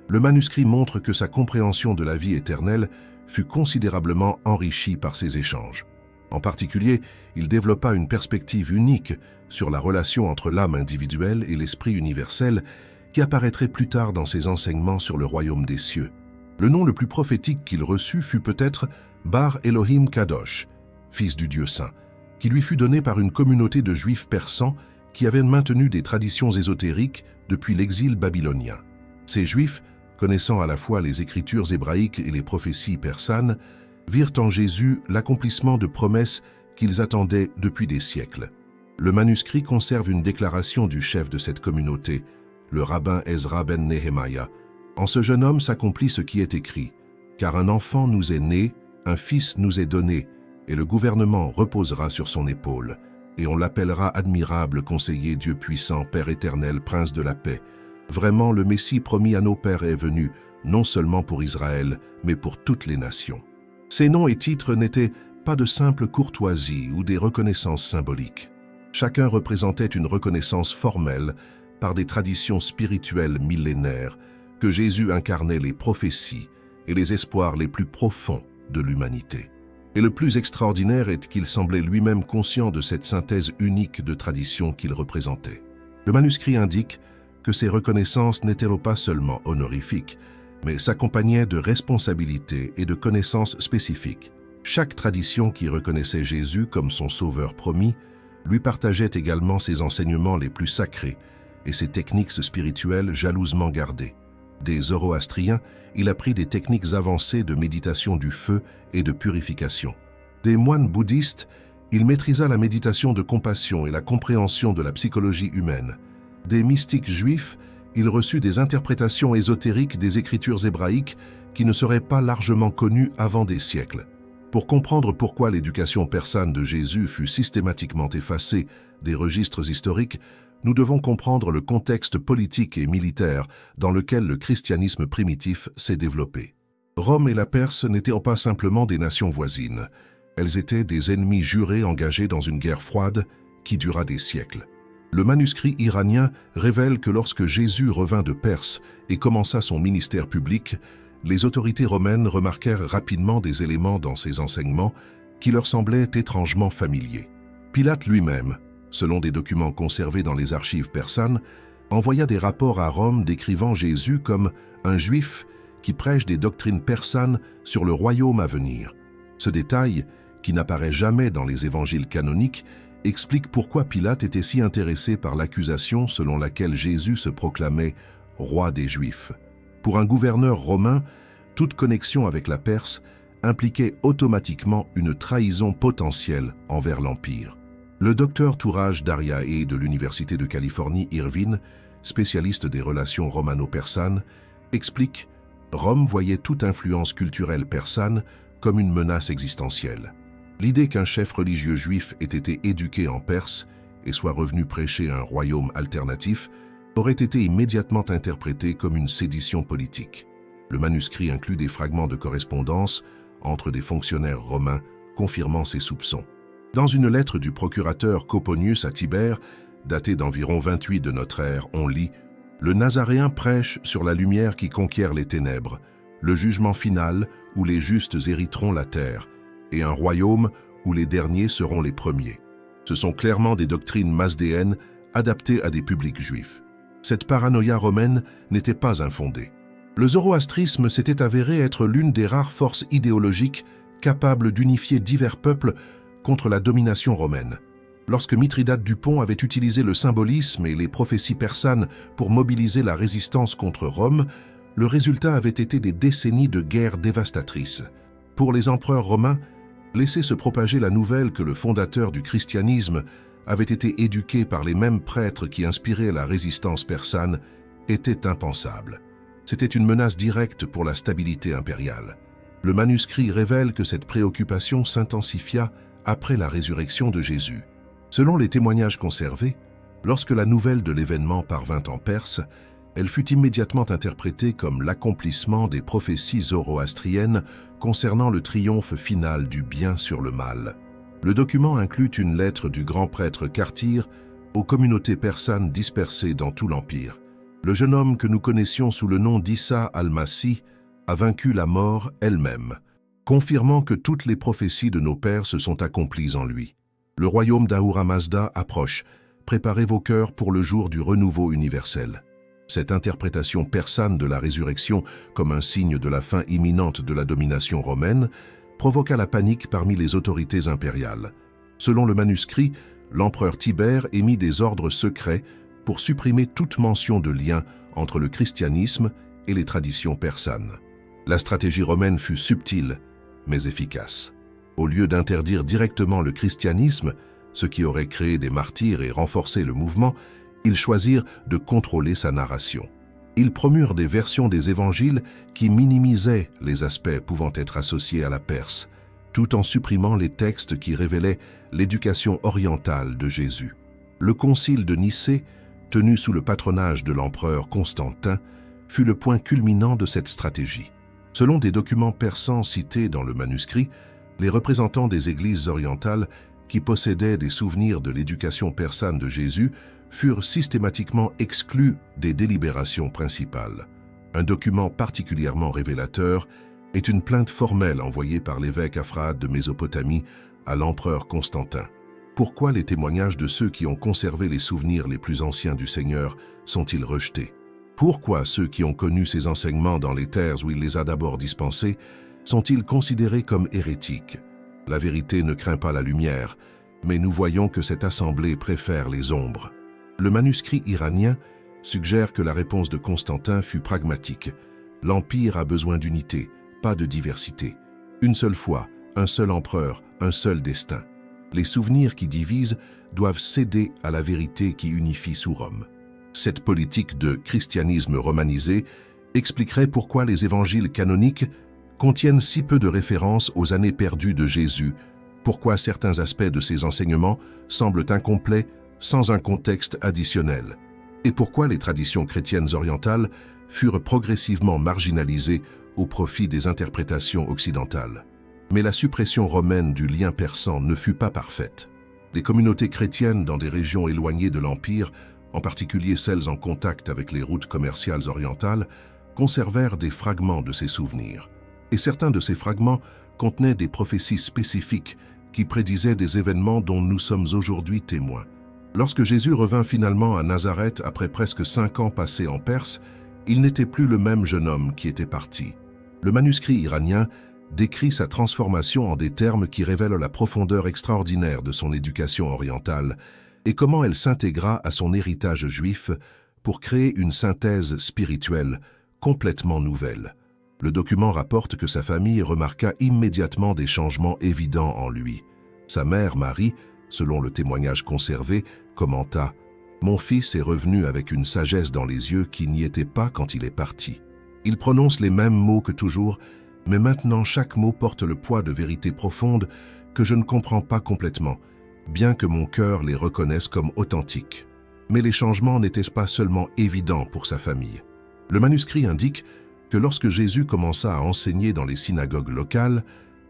le manuscrit montre que sa compréhension de la vie éternelle fut considérablement enrichie par ces échanges. En particulier, il développa une perspective unique sur la relation entre l'âme individuelle et l'esprit universel qui apparaîtrait plus tard dans ses enseignements sur le royaume des cieux. Le nom le plus prophétique qu'il reçut fut peut-être Bar Elohim Kadosh, fils du Dieu saint, qui lui fut donné par une communauté de juifs persans qui avaient maintenu des traditions ésotériques depuis l'exil babylonien. Ces juifs, connaissant à la fois les écritures hébraïques et les prophéties persanes, virent en Jésus l'accomplissement de promesses qu'ils attendaient depuis des siècles. Le manuscrit conserve une déclaration du chef de cette communauté, le rabbin Ezra ben Nehemiah. En ce jeune homme s'accomplit ce qui est écrit, car un enfant nous est né, un fils nous est donné, et le gouvernement reposera sur son épaule. et on l'appellera admirable conseiller, Dieu puissant, Père éternel, Prince de la paix. Vraiment, le Messie promis à nos pères est venu, non seulement pour Israël, mais pour toutes les nations. Ces noms et titres n'étaient pas de simple courtoisie ou des reconnaissances symboliques. Chacun représentait une reconnaissance formelle par des traditions spirituelles millénaires que Jésus incarnait les prophéties et les espoirs les plus profonds de l'humanité. Et le plus extraordinaire est qu'il semblait lui-même conscient de cette synthèse unique de traditions qu'il représentait. Le manuscrit indique que ces reconnaissances n'étaient pas seulement honorifiques, mais s'accompagnaient de responsabilités et de connaissances spécifiques. Chaque tradition qui reconnaissait Jésus comme son sauveur promis lui partageait également ses enseignements les plus sacrés et ses techniques spirituelles jalousement gardées. Des Zoroastriens, il apprit des techniques avancées de méditation du feu et de purification. Des moines bouddhistes, il maîtrisa la méditation de compassion et la compréhension de la psychologie humaine. Des mystiques juifs, il reçut des interprétations ésotériques des écritures hébraïques qui ne seraient pas largement connues avant des siècles. Pour comprendre pourquoi l'éducation persane de Jésus fut systématiquement effacée des registres historiques, nous devons comprendre le contexte politique et militaire dans lequel le christianisme primitif s'est développé. Rome et la Perse n'étaient pas simplement des nations voisines. Elles étaient des ennemis jurés engagés dans une guerre froide qui dura des siècles. Le manuscrit iranien révèle que lorsque Jésus revint de Perse et commença son ministère public, les autorités romaines remarquèrent rapidement des éléments dans ses enseignements qui leur semblaient étrangement familiers. Pilate lui-même, selon des documents conservés dans les archives persanes, envoya des rapports à Rome décrivant Jésus comme un juif qui prêche des doctrines persanes sur le royaume à venir. Ce détail, qui n'apparaît jamais dans les évangiles canoniques, explique pourquoi Pilate était si intéressé par l'accusation selon laquelle Jésus se proclamait « roi des Juifs ». Pour un gouverneur romain, toute connexion avec la Perse impliquait automatiquement une trahison potentielle envers l'Empire. Le docteur Touraj Daryaei de l'Université de Californie, Irvine, spécialiste des relations romano-persanes, explique « Rome voyait toute influence culturelle persane comme une menace existentielle. L'idée qu'un chef religieux juif ait été éduqué en Perse et soit revenu prêcher un royaume alternatif aurait été immédiatement interprétée comme une sédition politique. Le manuscrit inclut des fragments de correspondance entre des fonctionnaires romains confirmant ces soupçons. Dans une lettre du procurateur Coponius à Tibère, datée d'environ 28 de notre ère, on lit « Le Nazaréen prêche sur la lumière qui conquiert les ténèbres, le jugement final où les justes hériteront la terre, et un royaume où les derniers seront les premiers. » Ce sont clairement des doctrines masdéennes adaptées à des publics juifs. Cette paranoïa romaine n'était pas infondée. Le zoroastrisme s'était avéré être l'une des rares forces idéologiques capables d'unifier divers peuples contre la domination romaine. Lorsque Mithridate Dupont avait utilisé le symbolisme et les prophéties persanes pour mobiliser la résistance contre Rome, le résultat avait été des décennies de guerres dévastatrices. Pour les empereurs romains, laisser se propager la nouvelle que le fondateur du christianisme avait été éduqué par les mêmes prêtres qui inspiraient la résistance persane était impensable. C'était une menace directe pour la stabilité impériale. Le manuscrit révèle que cette préoccupation s'intensifia après la résurrection de Jésus. Selon les témoignages conservés, lorsque la nouvelle de l'événement parvint en Perse, elle fut immédiatement interprétée comme l'accomplissement des prophéties zoroastriennes concernant le triomphe final du bien sur le mal. Le document inclut une lettre du grand prêtre Kartir aux communautés persanes dispersées dans tout l'Empire. Le jeune homme que nous connaissions sous le nom d'Issa al-Masih a vaincu la mort elle-même, confirmant que toutes les prophéties de nos pères se sont accomplies en lui. Le royaume d'Ahura Mazda approche. Préparez vos cœurs pour le jour du renouveau universel. Cette interprétation persane de la résurrection comme un signe de la fin imminente de la domination romaine provoqua la panique parmi les autorités impériales. Selon le manuscrit, l'empereur Tibère émit des ordres secrets pour supprimer toute mention de lien entre le christianisme et les traditions persanes. La stratégie romaine fut subtile, mais efficace. Au lieu d'interdire directement le christianisme, ce qui aurait créé des martyrs et renforcé le mouvement, ils choisirent de contrôler sa narration. Ils promurent des versions des évangiles qui minimisaient les aspects pouvant être associés à la Perse, tout en supprimant les textes qui révélaient l'éducation orientale de Jésus. Le concile de Nicée, tenu sous le patronage de l'empereur Constantin, fut le point culminant de cette stratégie. Selon des documents persans cités dans le manuscrit, les représentants des églises orientales qui possédaient des souvenirs de l'éducation persane de Jésus furent systématiquement exclus des délibérations principales. Un document particulièrement révélateur est une plainte formelle envoyée par l'évêque Aphrade de Mésopotamie à l'empereur Constantin. Pourquoi les témoignages de ceux qui ont conservé les souvenirs les plus anciens du Seigneur sont-ils rejetés? Pourquoi ceux qui ont connu ses enseignements dans les terres où il les a d'abord dispensés sont-ils considérés comme hérétiques? La vérité ne craint pas la lumière, mais nous voyons que cette assemblée préfère les ombres. Le manuscrit iranien suggère que la réponse de Constantin fut pragmatique. L'Empire a besoin d'unité, pas de diversité. Une seule foi, un seul empereur, un seul destin. Les souvenirs qui divisent doivent céder à la vérité qui unifie sous Rome. Cette politique de christianisme romanisé expliquerait pourquoi les évangiles canoniques contiennent si peu de références aux années perdues de Jésus, pourquoi certains aspects de ses enseignements semblent incomplets sans un contexte additionnel, et pourquoi les traditions chrétiennes orientales furent progressivement marginalisées au profit des interprétations occidentales. Mais la suppression romaine du lien persan ne fut pas parfaite. Les communautés chrétiennes dans des régions éloignées de l'Empire, en particulier celles en contact avec les routes commerciales orientales, conservèrent des fragments de ces souvenirs. Et certains de ces fragments contenaient des prophéties spécifiques qui prédisaient des événements dont nous sommes aujourd'hui témoins. Lorsque Jésus revint finalement à Nazareth après presque 5 ans passés en Perse, il n'était plus le même jeune homme qui était parti. Le manuscrit iranien décrit sa transformation en des termes qui révèlent la profondeur extraordinaire de son éducation orientale et comment elle s'intégra à son héritage juif pour créer une synthèse spirituelle complètement nouvelle. Le document rapporte que sa famille remarqua immédiatement des changements évidents en lui. Sa mère, Marie, selon le témoignage conservé, commenta « Mon fils est revenu avec une sagesse dans les yeux qui n'y était pas quand il est parti. Il prononce les mêmes mots que toujours, mais maintenant chaque mot porte le poids de vérités profondes que je ne comprends pas complètement, bien que mon cœur les reconnaisse comme authentiques. » Mais les changements n'étaient pas seulement évidents pour sa famille. Le manuscrit indique que lorsque Jésus commença à enseigner dans les synagogues locales,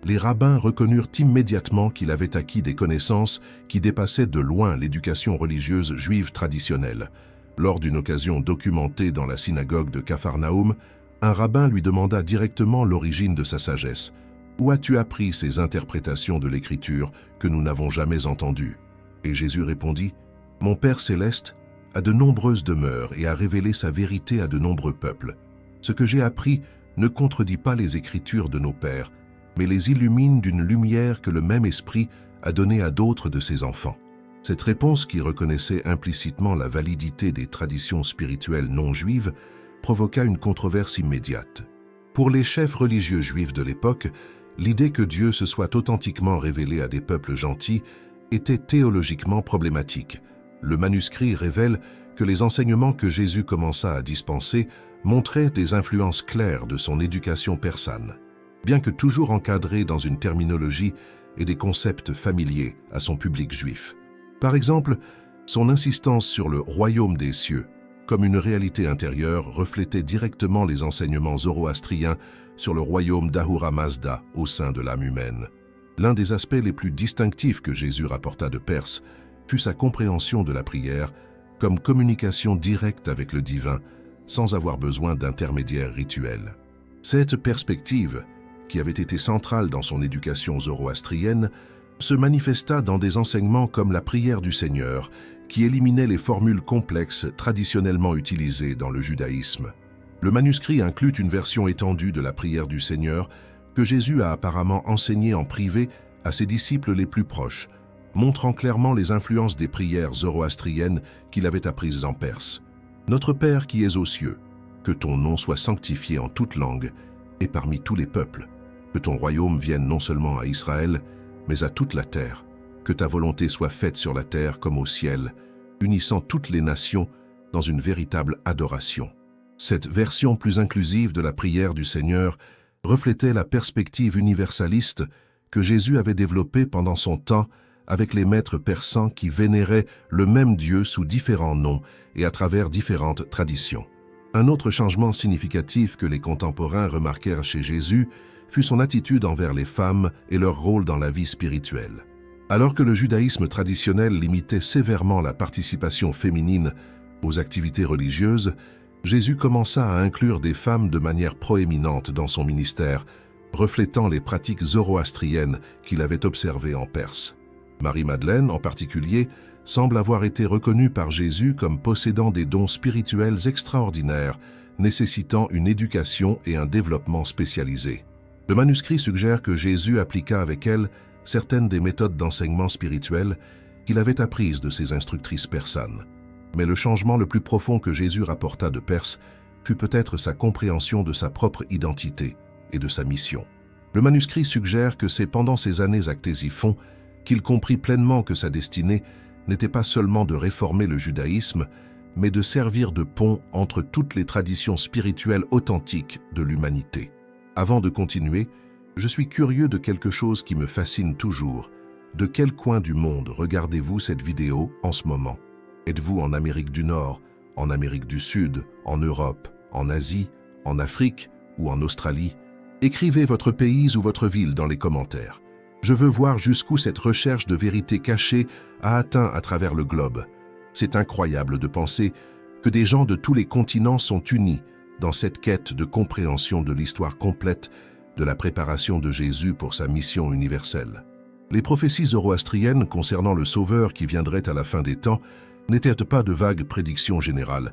les rabbins reconnurent immédiatement qu'il avait acquis des connaissances qui dépassaient de loin l'éducation religieuse juive traditionnelle. Lors d'une occasion documentée dans la synagogue de Capharnaüm, un rabbin lui demanda directement l'origine de sa sagesse. « Où as-tu appris ces interprétations de l'Écriture que nous n'avons jamais entendues ?» Et Jésus répondit « Mon Père céleste a de nombreuses demeures et a révélé sa vérité à de nombreux peuples. Ce que j'ai appris ne contredit pas les Écritures de nos pères, mais les illumine d'une lumière que le même Esprit a donnée à d'autres de ses enfants. » Cette réponse, qui reconnaissait implicitement la validité des traditions spirituelles non juives, provoqua une controverse immédiate. Pour les chefs religieux juifs de l'époque, l'idée que Dieu se soit authentiquement révélé à des peuples gentils était théologiquement problématique. Le manuscrit révèle que les enseignements que Jésus commença à dispenser montraient des influences claires de son éducation persane, bien que toujours encadré dans une terminologie et des concepts familiers à son public juif. Par exemple, son insistance sur le royaume des cieux, comme une réalité intérieure, reflétait directement les enseignements zoroastriens sur le royaume d'Ahura Mazda au sein de l'âme humaine. L'un des aspects les plus distinctifs que Jésus rapporta de Perse fut sa compréhension de la prière comme communication directe avec le divin, sans avoir besoin d'intermédiaires rituels. Cette perspective, qui avait été centrale dans son éducation zoroastrienne, se manifesta dans des enseignements comme la prière du Seigneur, qui éliminait les formules complexes traditionnellement utilisées dans le judaïsme. Le manuscrit inclut une version étendue de la prière du Seigneur que Jésus a apparemment enseignée en privé à ses disciples les plus proches, montrant clairement les influences des prières zoroastriennes qu'il avait apprises en Perse. « Notre Père qui es aux cieux, que ton nom soit sanctifié en toute langue et parmi tous les peuples. Que ton royaume vienne non seulement à Israël, mais à toute la terre. Que ta volonté soit faite sur la terre comme au ciel, unissant toutes les nations dans une véritable adoration. » Cette version plus inclusive de la prière du Seigneur reflétait la perspective universaliste que Jésus avait développé pendant son temps avec les maîtres persans qui vénéraient le même Dieu sous différents noms et à travers différentes traditions. Un autre changement significatif que les contemporains remarquèrent chez Jésus fut son attitude envers les femmes et leur rôle dans la vie spirituelle. Alors que le judaïsme traditionnel limitait sévèrement la participation féminine aux activités religieuses, Jésus commença à inclure des femmes de manière proéminente dans son ministère, reflétant les pratiques zoroastriennes qu'il avait observées en Perse. Marie-Madeleine, en particulier, semble avoir été reconnue par Jésus comme possédant des dons spirituels extraordinaires, nécessitant une éducation et un développement spécialisés. Le manuscrit suggère que Jésus appliqua avec elle certaines des méthodes d'enseignement spirituel qu'il avait apprises de ses instructrices persanes. Mais le changement le plus profond que Jésus rapporta de Perse fut peut-être sa compréhension de sa propre identité et de sa mission. Le manuscrit suggère que c'est pendant ces années à Ctésiphon qu'il comprit pleinement que sa destinée n'était pas seulement de réformer le judaïsme, mais de servir de pont entre toutes les traditions spirituelles authentiques de l'humanité. Avant de continuer, je suis curieux de quelque chose qui me fascine toujours. De quel coin du monde regardez-vous cette vidéo en ce moment? Êtes-vous en Amérique du Nord, en Amérique du Sud, en Europe, en Asie, en Afrique ou en Australie? Écrivez votre pays ou votre ville dans les commentaires. Je veux voir jusqu'où cette recherche de vérité cachée a atteint à travers le globe. C'est incroyable de penser que des gens de tous les continents sont unis dans cette quête de compréhension de l'histoire complète de la préparation de Jésus pour sa mission universelle. Les prophéties zoroastriennes concernant le Sauveur qui viendrait à la fin des temps n'étaient pas de vagues prédictions générales,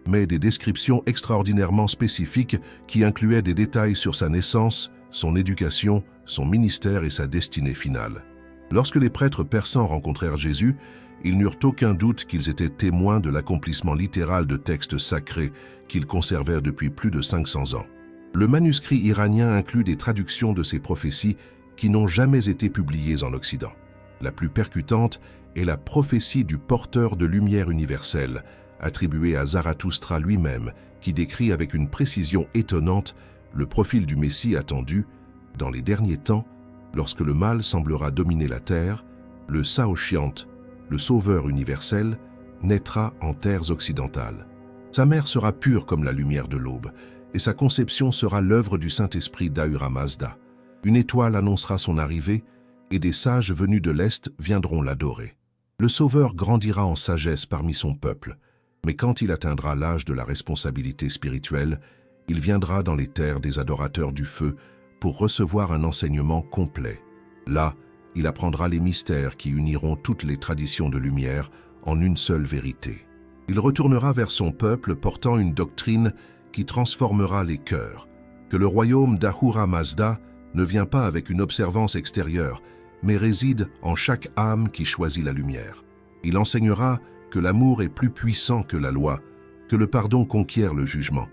mais des descriptions extraordinairement spécifiques qui incluaient des détails sur sa naissance, son éducation, son ministère et sa destinée finale. Lorsque les prêtres persans rencontrèrent Jésus, ils n'eurent aucun doute qu'ils étaient témoins de l'accomplissement littéral de textes sacrés qu'ils conservèrent depuis plus de 500 ans. Le manuscrit iranien inclut des traductions de ces prophéties qui n'ont jamais été publiées en Occident. La plus percutante est la prophétie du porteur de lumière universelle, attribuée à Zarathustra lui-même, qui décrit avec une précision étonnante le profil du Messie attendu dans les derniers temps, lorsque le mal semblera dominer la terre, le Saoshyant, le Sauveur universel, naîtra en terres occidentales. Sa mère sera pure comme la lumière de l'aube, et sa conception sera l'œuvre du Saint-Esprit d'Ahura Mazda. Une étoile annoncera son arrivée, et des sages venus de l'Est viendront l'adorer. Le Sauveur grandira en sagesse parmi son peuple, mais quand il atteindra l'âge de la responsabilité spirituelle, il viendra dans les terres des adorateurs du feu pour recevoir un enseignement complet. Là, il apprendra les mystères qui uniront toutes les traditions de lumière en une seule vérité. Il retournera vers son peuple portant une doctrine qui transformera les cœurs, que le royaume d'Ahura Mazda ne vient pas avec une observance extérieure, mais réside en chaque âme qui choisit la lumière. Il enseignera que l'amour est plus puissant que la loi, que le pardon conquiert le jugement,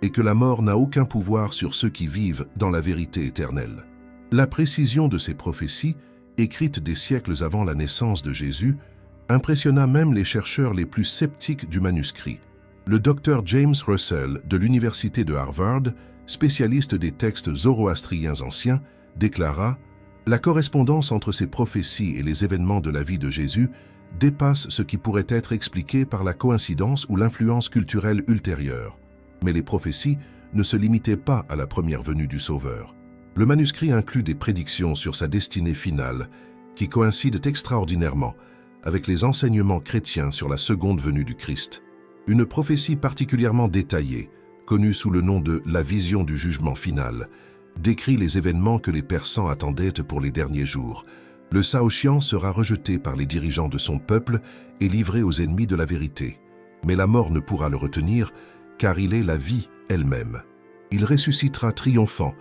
et que la mort n'a aucun pouvoir sur ceux qui vivent dans la vérité éternelle. La précision de ces prophéties, écrites des siècles avant la naissance de Jésus, impressionna même les chercheurs les plus sceptiques du manuscrit. Le docteur James Russell de l'Université de Harvard, spécialiste des textes zoroastriens anciens, déclara « La correspondance entre ces prophéties et les événements de la vie de Jésus dépasse ce qui pourrait être expliqué par la coïncidence ou l'influence culturelle ultérieure. » Mais les prophéties ne se limitaient pas à la première venue du Sauveur. Le manuscrit inclut des prédictions sur sa destinée finale qui coïncident extraordinairement avec les enseignements chrétiens sur la seconde venue du Christ. Une prophétie particulièrement détaillée, connue sous le nom de « la vision du jugement final », décrit les événements que les Persans attendaient pour les derniers jours. Le Saoshyant sera rejeté par les dirigeants de son peuple et livré aux ennemis de la vérité. Mais la mort ne pourra le retenir, car il est la vie elle-même. Il ressuscitera triomphant,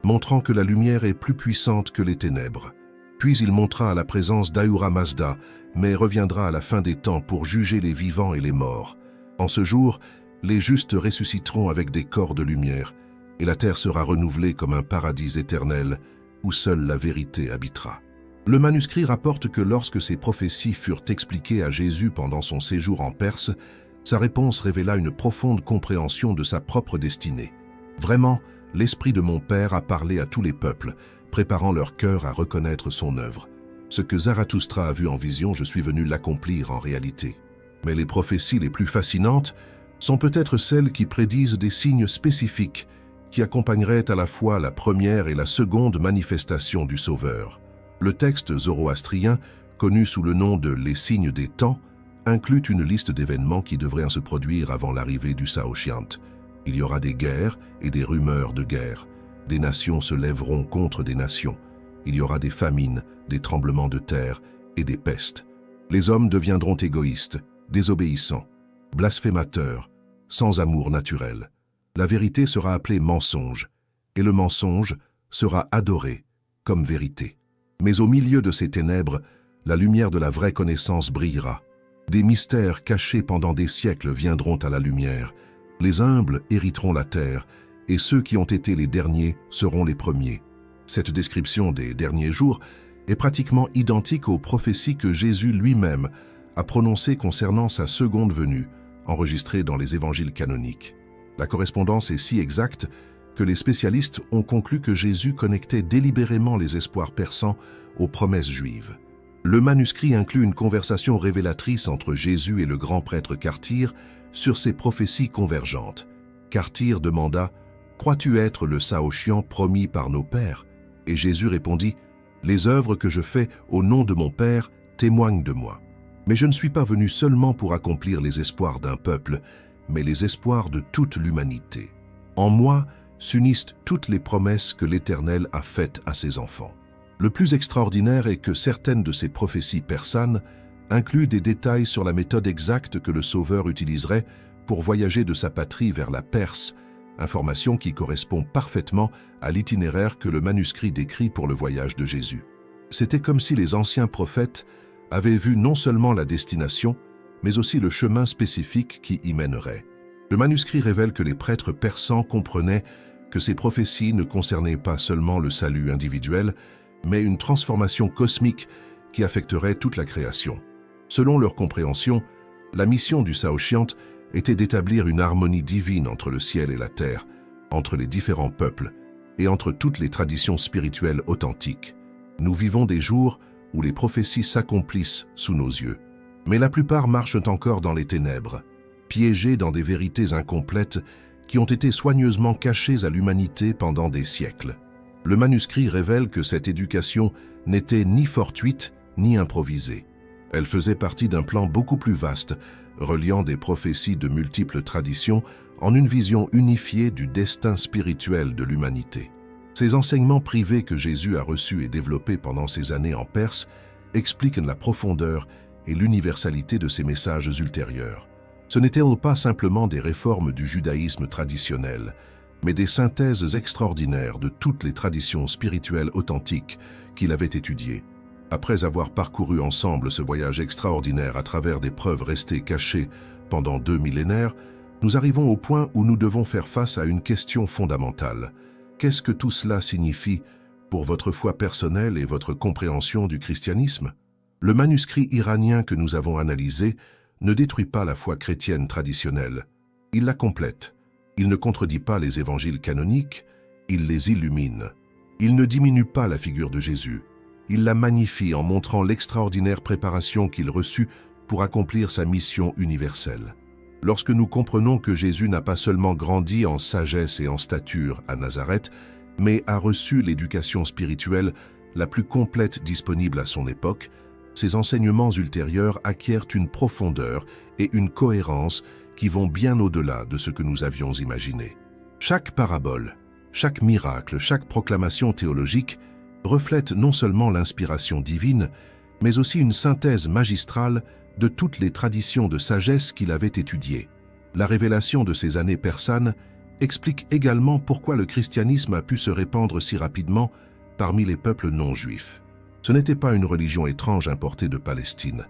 montrant que la lumière est plus puissante que les ténèbres. Puis il montera la présence d'Ahura Mazda, mais reviendra à la fin des temps pour juger les vivants et les morts. En ce jour, les justes ressusciteront avec des corps de lumière, et la terre sera renouvelée comme un paradis éternel, où seule la vérité habitera. Le manuscrit rapporte que lorsque ces prophéties furent expliquées à Jésus pendant son séjour en Perse, sa réponse révéla une profonde compréhension de sa propre destinée. « Vraiment, l'Esprit de mon Père a parlé à tous les peuples, préparant leur cœur à reconnaître son œuvre. Ce que Zarathustra a vu en vision, je suis venu l'accomplir en réalité. Mais les prophéties les plus fascinantes sont peut-être celles qui prédisent des signes spécifiques qui accompagneraient à la fois la première et la seconde manifestation du Sauveur. Le texte zoroastrien, connu sous le nom de « Les signes des temps », inclut une liste d'événements qui devraient se produire avant l'arrivée du Saoshyant. Il y aura des guerres et des rumeurs de guerre. Des nations se lèveront contre des nations. Il y aura des famines, des tremblements de terre et des pestes. Les hommes deviendront égoïstes, désobéissants, blasphémateurs, sans amour naturel. La vérité sera appelée mensonge, et le mensonge sera adoré comme vérité. Mais au milieu de ces ténèbres, la lumière de la vraie connaissance brillera. Des mystères cachés pendant des siècles viendront à la lumière. Les humbles hériteront la terre, et ceux qui ont été les derniers seront les premiers. Cette description des derniers jours est pratiquement identique aux prophéties que Jésus lui-même a prononcées concernant sa seconde venue, enregistrées dans les évangiles canoniques. La correspondance est si exacte que les spécialistes ont conclu que Jésus connectait délibérément les espoirs persans aux promesses juives. Le manuscrit inclut une conversation révélatrice entre Jésus et le grand prêtre Cartyre sur ces prophéties convergentes. Cartyre demanda « Crois-tu être le Saoshyant promis par nos pères ?» Et Jésus répondit « Les œuvres que je fais au nom de mon Père témoignent de moi. Mais je ne suis pas venu seulement pour accomplir les espoirs d'un peuple, mais les espoirs de toute l'humanité. En moi s'unissent toutes les promesses que l'Éternel a faites à ses enfants. » Le plus extraordinaire est que certaines de ces prophéties persanes incluent des détails sur la méthode exacte que le Sauveur utiliserait pour voyager de sa patrie vers la Perse, information qui correspond parfaitement à l'itinéraire que le manuscrit décrit pour le voyage de Jésus. C'était comme si les anciens prophètes avaient vu non seulement la destination, mais aussi le chemin spécifique qui y mènerait. Le manuscrit révèle que les prêtres persans comprenaient que ces prophéties ne concernaient pas seulement le salut individuel, mais une transformation cosmique qui affecterait toute la création. Selon leur compréhension, la mission du Saoshyant était d'établir une harmonie divine entre le ciel et la terre, entre les différents peuples et entre toutes les traditions spirituelles authentiques. Nous vivons des jours où les prophéties s'accomplissent sous nos yeux. Mais la plupart marchent encore dans les ténèbres, piégés dans des vérités incomplètes qui ont été soigneusement cachées à l'humanité pendant des siècles. Le manuscrit révèle que cette éducation n'était ni fortuite ni improvisée. Elle faisait partie d'un plan beaucoup plus vaste, reliant des prophéties de multiples traditions en une vision unifiée du destin spirituel de l'humanité. Ces enseignements privés que Jésus a reçus et développés pendant ces années en Perse expliquent la profondeur et l'universalité de ces messages ultérieurs. Ce n'étaient pas simplement des réformes du judaïsme traditionnel, mais des synthèses extraordinaires de toutes les traditions spirituelles authentiques qu'il avait étudiées. Après avoir parcouru ensemble ce voyage extraordinaire à travers des preuves restées cachées pendant 2 millénaires, nous arrivons au point où nous devons faire face à une question fondamentale. Qu'est-ce que tout cela signifie pour votre foi personnelle et votre compréhension du christianisme? Le manuscrit iranien que nous avons analysé ne détruit pas la foi chrétienne traditionnelle. Il la complète. Il ne contredit pas les évangiles canoniques, il les illumine. Il ne diminue pas la figure de Jésus. Il la magnifie en montrant l'extraordinaire préparation qu'il reçut pour accomplir sa mission universelle. Lorsque nous comprenons que Jésus n'a pas seulement grandi en sagesse et en stature à Nazareth, mais a reçu l'éducation spirituelle la plus complète disponible à son époque, ses enseignements ultérieurs acquièrent une profondeur et une cohérence qui vont bien au-delà de ce que nous avions imaginé. Chaque parabole, chaque miracle, chaque proclamation théologique reflète non seulement l'inspiration divine, mais aussi une synthèse magistrale de toutes les traditions de sagesse qu'il avait étudiées. La révélation de ces années persanes explique également pourquoi le christianisme a pu se répandre si rapidement parmi les peuples non-juifs. Ce n'était pas une religion étrange importée de Palestine,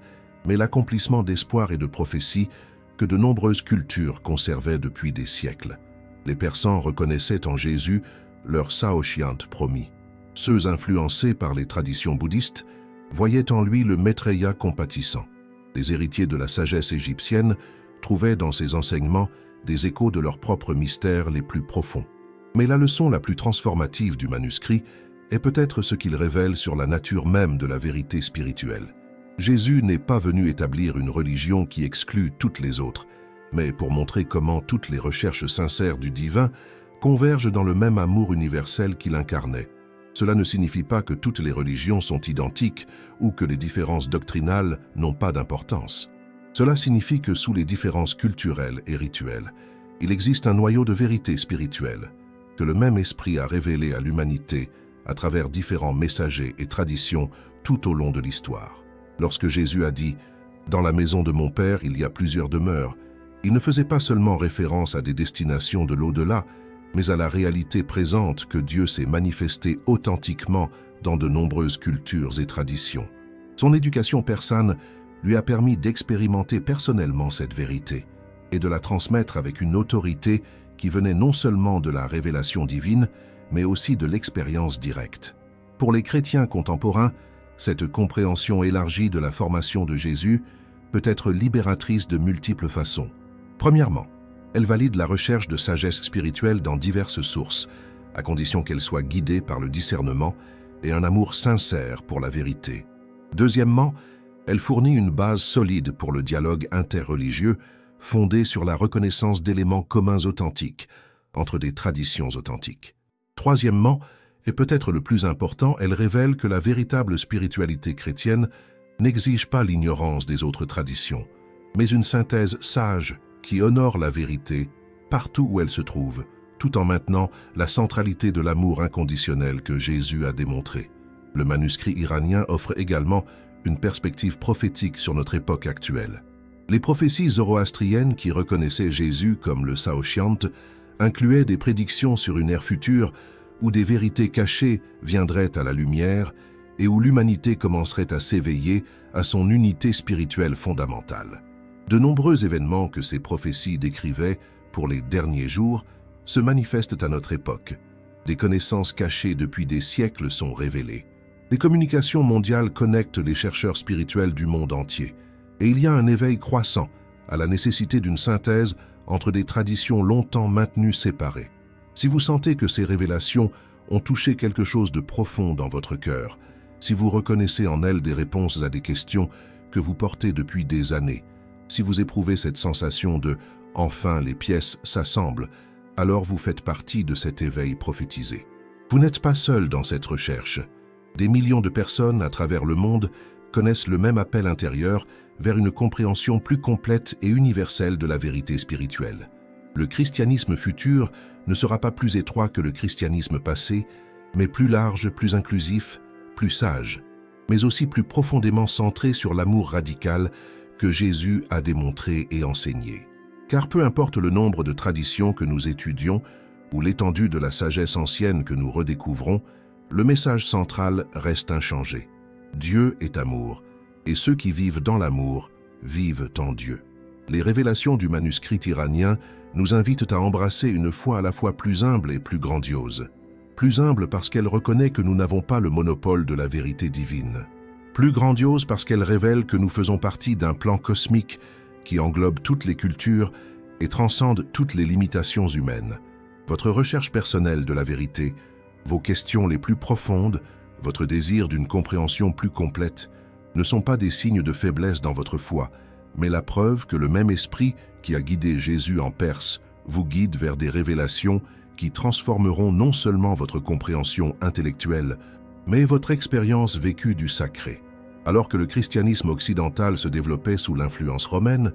mais l'accomplissement d'espoirs et de prophéties que de nombreuses cultures conservaient depuis des siècles. Les Persans reconnaissaient en Jésus leur Saoshyant promis. Ceux influencés par les traditions bouddhistes voyaient en lui le Maitreya compatissant. Les héritiers de la sagesse égyptienne trouvaient dans ses enseignements des échos de leurs propres mystères les plus profonds. Mais la leçon la plus transformative du manuscrit est peut-être ce qu'il révèle sur la nature même de la vérité spirituelle. Jésus n'est pas venu établir une religion qui exclut toutes les autres, mais pour montrer comment toutes les recherches sincères du divin convergent dans le même amour universel qu'il incarnait. Cela ne signifie pas que toutes les religions sont identiques ou que les différences doctrinales n'ont pas d'importance. Cela signifie que sous les différences culturelles et rituelles, il existe un noyau de vérité spirituelle que le même esprit a révélé à l'humanité à travers différents messagers et traditions tout au long de l'histoire. Lorsque Jésus a dit « Dans la maison de mon Père, il y a plusieurs demeures », il ne faisait pas seulement référence à des destinations de l'au-delà, mais à la réalité présente que Dieu s'est manifesté authentiquement dans de nombreuses cultures et traditions. Son éducation persane lui a permis d'expérimenter personnellement cette vérité et de la transmettre avec une autorité qui venait non seulement de la révélation divine, mais aussi de l'expérience directe. Pour les chrétiens contemporains, cette compréhension élargie de la formation de Jésus peut être libératrice de multiples façons. Premièrement, elle valide la recherche de sagesse spirituelle dans diverses sources, à condition qu'elle soit guidée par le discernement et un amour sincère pour la vérité. Deuxièmement, elle fournit une base solide pour le dialogue interreligieux, fondé sur la reconnaissance d'éléments communs authentiques, entre des traditions authentiques. Troisièmement, et peut-être le plus important, elle révèle que la véritable spiritualité chrétienne n'exige pas l'ignorance des autres traditions, mais une synthèse sage qui honore la vérité partout où elle se trouve, tout en maintenant la centralité de l'amour inconditionnel que Jésus a démontré. Le manuscrit iranien offre également une perspective prophétique sur notre époque actuelle. Les prophéties zoroastriennes qui reconnaissaient Jésus comme le Saoshyant incluaient des prédictions sur une ère future où des vérités cachées viendraient à la lumière et où l'humanité commencerait à s'éveiller à son unité spirituelle fondamentale. De nombreux événements que ces prophéties décrivaient pour les derniers jours se manifestent à notre époque. Des connaissances cachées depuis des siècles sont révélées. Les communications mondiales connectent les chercheurs spirituels du monde entier, et il y a un éveil croissant à la nécessité d'une synthèse entre des traditions longtemps maintenues séparées. Si vous sentez que ces révélations ont touché quelque chose de profond dans votre cœur, si vous reconnaissez en elles des réponses à des questions que vous portez depuis des années, si vous éprouvez cette sensation de « enfin les pièces s'assemblent », alors vous faites partie de cet éveil prophétisé. Vous n'êtes pas seul dans cette recherche. Des millions de personnes à travers le monde connaissent le même appel intérieur vers une compréhension plus complète et universelle de la vérité spirituelle. Le christianisme futur ne sera pas plus étroit que le christianisme passé, mais plus large, plus inclusif, plus sage, mais aussi plus profondément centré sur l'amour radical que Jésus a démontré et enseigné. Car peu importe le nombre de traditions que nous étudions ou l'étendue de la sagesse ancienne que nous redécouvrons, le message central reste inchangé. Dieu est amour, et ceux qui vivent dans l'amour vivent en Dieu. Les révélations du manuscrit iranien nous invitent à embrasser une foi à la fois plus humble et plus grandiose. Plus humble parce qu'elle reconnaît que nous n'avons pas le monopole de la vérité divine. Plus grandiose parce qu'elle révèle que nous faisons partie d'un plan cosmique qui englobe toutes les cultures et transcende toutes les limitations humaines. Votre recherche personnelle de la vérité, vos questions les plus profondes, votre désir d'une compréhension plus complète, ne sont pas des signes de faiblesse dans votre foi, mais la preuve que le même esprit qui a guidé Jésus en Perse vous guide vers des révélations qui transformeront non seulement votre compréhension intellectuelle, mais votre expérience vécue du sacré. Alors que le christianisme occidental se développait sous l'influence romaine,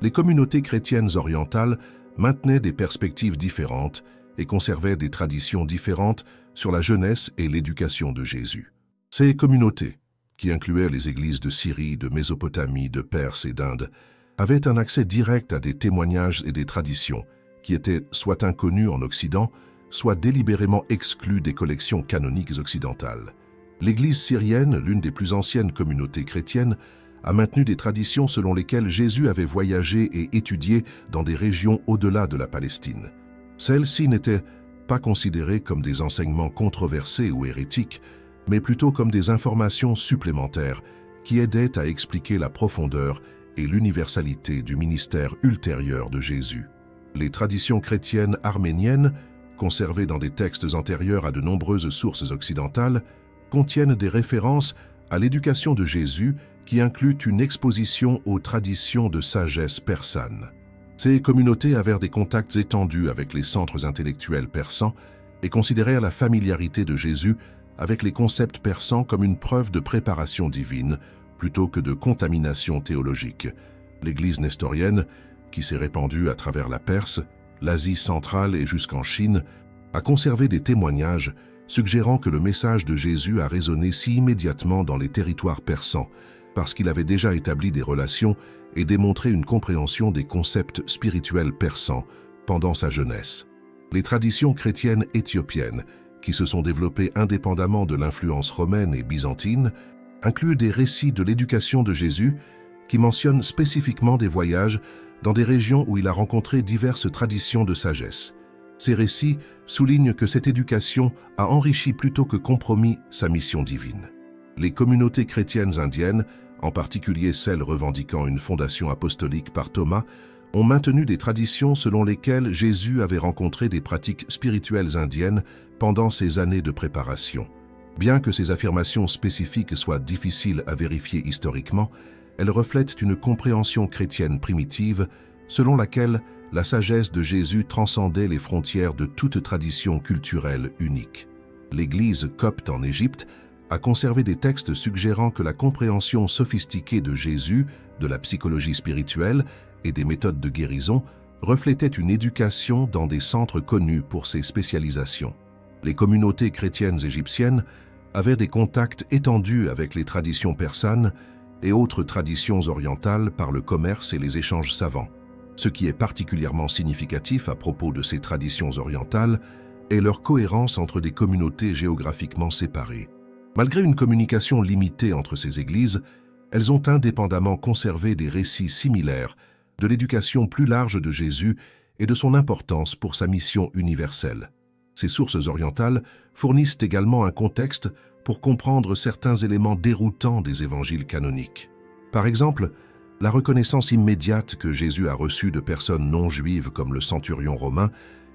les communautés chrétiennes orientales maintenaient des perspectives différentes et conservaient des traditions différentes sur la jeunesse et l'éducation de Jésus. Ces communautés, qui incluaient les églises de Syrie, de Mésopotamie, de Perse et d'Inde, avaient un accès direct à des témoignages et des traditions qui étaient soit inconnus en Occident, soit délibérément exclus des collections canoniques occidentales. L'Église syrienne, l'une des plus anciennes communautés chrétiennes, a maintenu des traditions selon lesquelles Jésus avait voyagé et étudié dans des régions au-delà de la Palestine. Celles-ci n'étaient pas considérées comme des enseignements controversés ou hérétiques, mais plutôt comme des informations supplémentaires qui aidaient à expliquer la profondeur et l'universalité du ministère ultérieur de Jésus. Les traditions chrétiennes arméniennes conservées dans des textes antérieurs à de nombreuses sources occidentales, contiennent des références à l'éducation de Jésus qui incluent une exposition aux traditions de sagesse persane. Ces communautés avaient des contacts étendus avec les centres intellectuels persans et considérèrent la familiarité de Jésus avec les concepts persans comme une preuve de préparation divine plutôt que de contamination théologique. L'Église nestorienne, qui s'est répandue à travers la Perse, l'Asie centrale et jusqu'en Chine, a conservé des témoignages suggérant que le message de Jésus a résonné si immédiatement dans les territoires persans parce qu'il avait déjà établi des relations et démontré une compréhension des concepts spirituels persans pendant sa jeunesse. Les traditions chrétiennes éthiopiennes, qui se sont développées indépendamment de l'influence romaine et byzantine, incluent des récits de l'éducation de Jésus qui mentionnent spécifiquement des voyages dans des régions où il a rencontré diverses traditions de sagesse. Ces récits soulignent que cette éducation a enrichi plutôt que compromis sa mission divine. Les communautés chrétiennes indiennes, en particulier celles revendiquant une fondation apostolique par Thomas, ont maintenu des traditions selon lesquelles Jésus avait rencontré des pratiques spirituelles indiennes pendant ses années de préparation. Bien que ces affirmations spécifiques soient difficiles à vérifier historiquement, elles reflètent une compréhension chrétienne primitive selon laquelle la sagesse de Jésus transcendait les frontières de toute tradition culturelle unique. L'Église copte en Égypte a conservé des textes suggérant que la compréhension sophistiquée de Jésus, de la psychologie spirituelle et des méthodes de guérison reflétait une éducation dans des centres connus pour ses spécialisations. Les communautés chrétiennes égyptiennes avaient des contacts étendus avec les traditions persanes et autres traditions orientales par le commerce et les échanges savants. Ce qui est particulièrement significatif à propos de ces traditions orientales est leur cohérence entre des communautés géographiquement séparées. Malgré une communication limitée entre ces églises, elles ont indépendamment conservé des récits similaires de l'éducation plus large de Jésus et de son importance pour sa mission universelle. Ces sources orientales fournissent également un contexte pour comprendre certains éléments déroutants des évangiles canoniques. Par exemple, la reconnaissance immédiate que Jésus a reçue de personnes non juives comme le centurion romain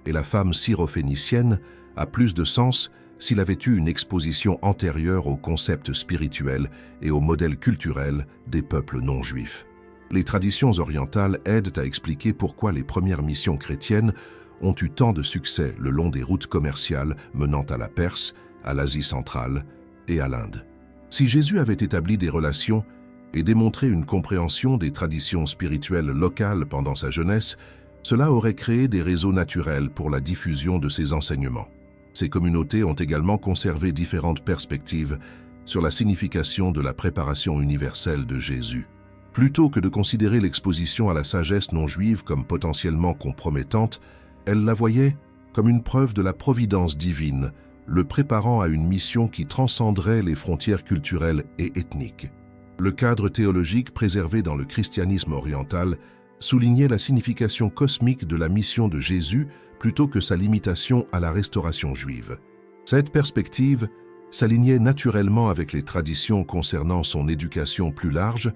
et la femme syrophénicienne a plus de sens s'il avait eu une exposition antérieure aux concepts spirituels et aux modèles culturels des peuples non juifs. Les traditions orientales aident à expliquer pourquoi les premières missions chrétiennes ont eu tant de succès le long des routes commerciales menant à la Perse, à l'Asie centrale et à l'Inde. Si Jésus avait établi des relations et démontré une compréhension des traditions spirituelles locales pendant sa jeunesse, cela aurait créé des réseaux naturels pour la diffusion de ses enseignements. Ces communautés ont également conservé différentes perspectives sur la signification de la préparation universelle de Jésus. Plutôt que de considérer l'exposition à la sagesse non juive comme potentiellement compromettante, elles la voyaient comme une preuve de la providence divine, le préparant à une mission qui transcenderait les frontières culturelles et ethniques. Le cadre théologique préservé dans le christianisme oriental soulignait la signification cosmique de la mission de Jésus plutôt que sa limitation à la restauration juive. Cette perspective s'alignait naturellement avec les traditions concernant son éducation plus large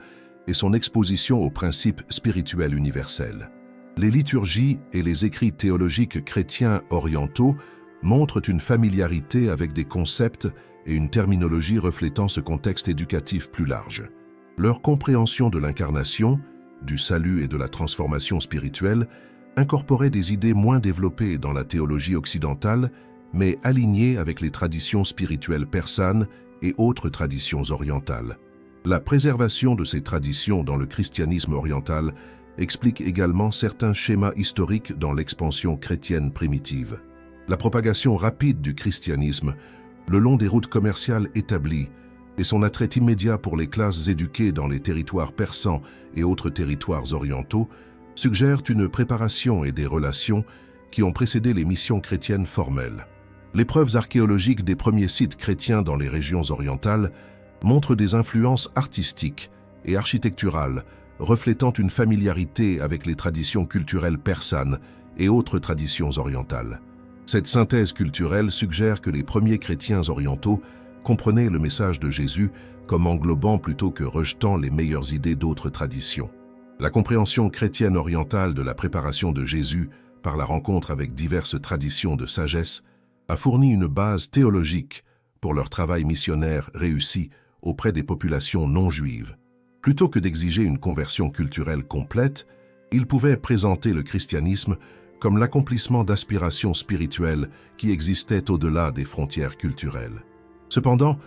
et son exposition aux principes spirituels universels. Les liturgies et les écrits théologiques chrétiens orientaux montrent une familiarité avec des concepts et une terminologie reflétant ce contexte éducatif plus large. Leur compréhension de l'incarnation, du salut et de la transformation spirituelle incorporait des idées moins développées dans la théologie occidentale, mais alignées avec les traditions spirituelles persanes et autres traditions orientales. La préservation de ces traditions dans le christianisme oriental explique également certains schémas historiques dans l'expansion chrétienne primitive. La propagation rapide du christianisme le long des routes commerciales établies et son attrait immédiat pour les classes éduquées dans les territoires persans et autres territoires orientaux suggèrent une préparation et des relations qui ont précédé les missions chrétiennes formelles. Les preuves archéologiques des premiers sites chrétiens dans les régions orientales montrent des influences artistiques et architecturales reflétant une familiarité avec les traditions culturelles persanes et autres traditions orientales. Cette synthèse culturelle suggère que les premiers chrétiens orientaux comprenaient le message de Jésus comme englobant plutôt que rejetant les meilleures idées d'autres traditions. La compréhension chrétienne orientale de la préparation de Jésus par la rencontre avec diverses traditions de sagesse, a fourni une base théologique pour leur travail missionnaire réussi auprès des populations non juives. Plutôt que d'exiger une conversion culturelle complète, ils pouvaient présenter le christianisme comme l'accomplissement d'aspirations spirituelles qui existaient au-delà des frontières culturelles. Cependant,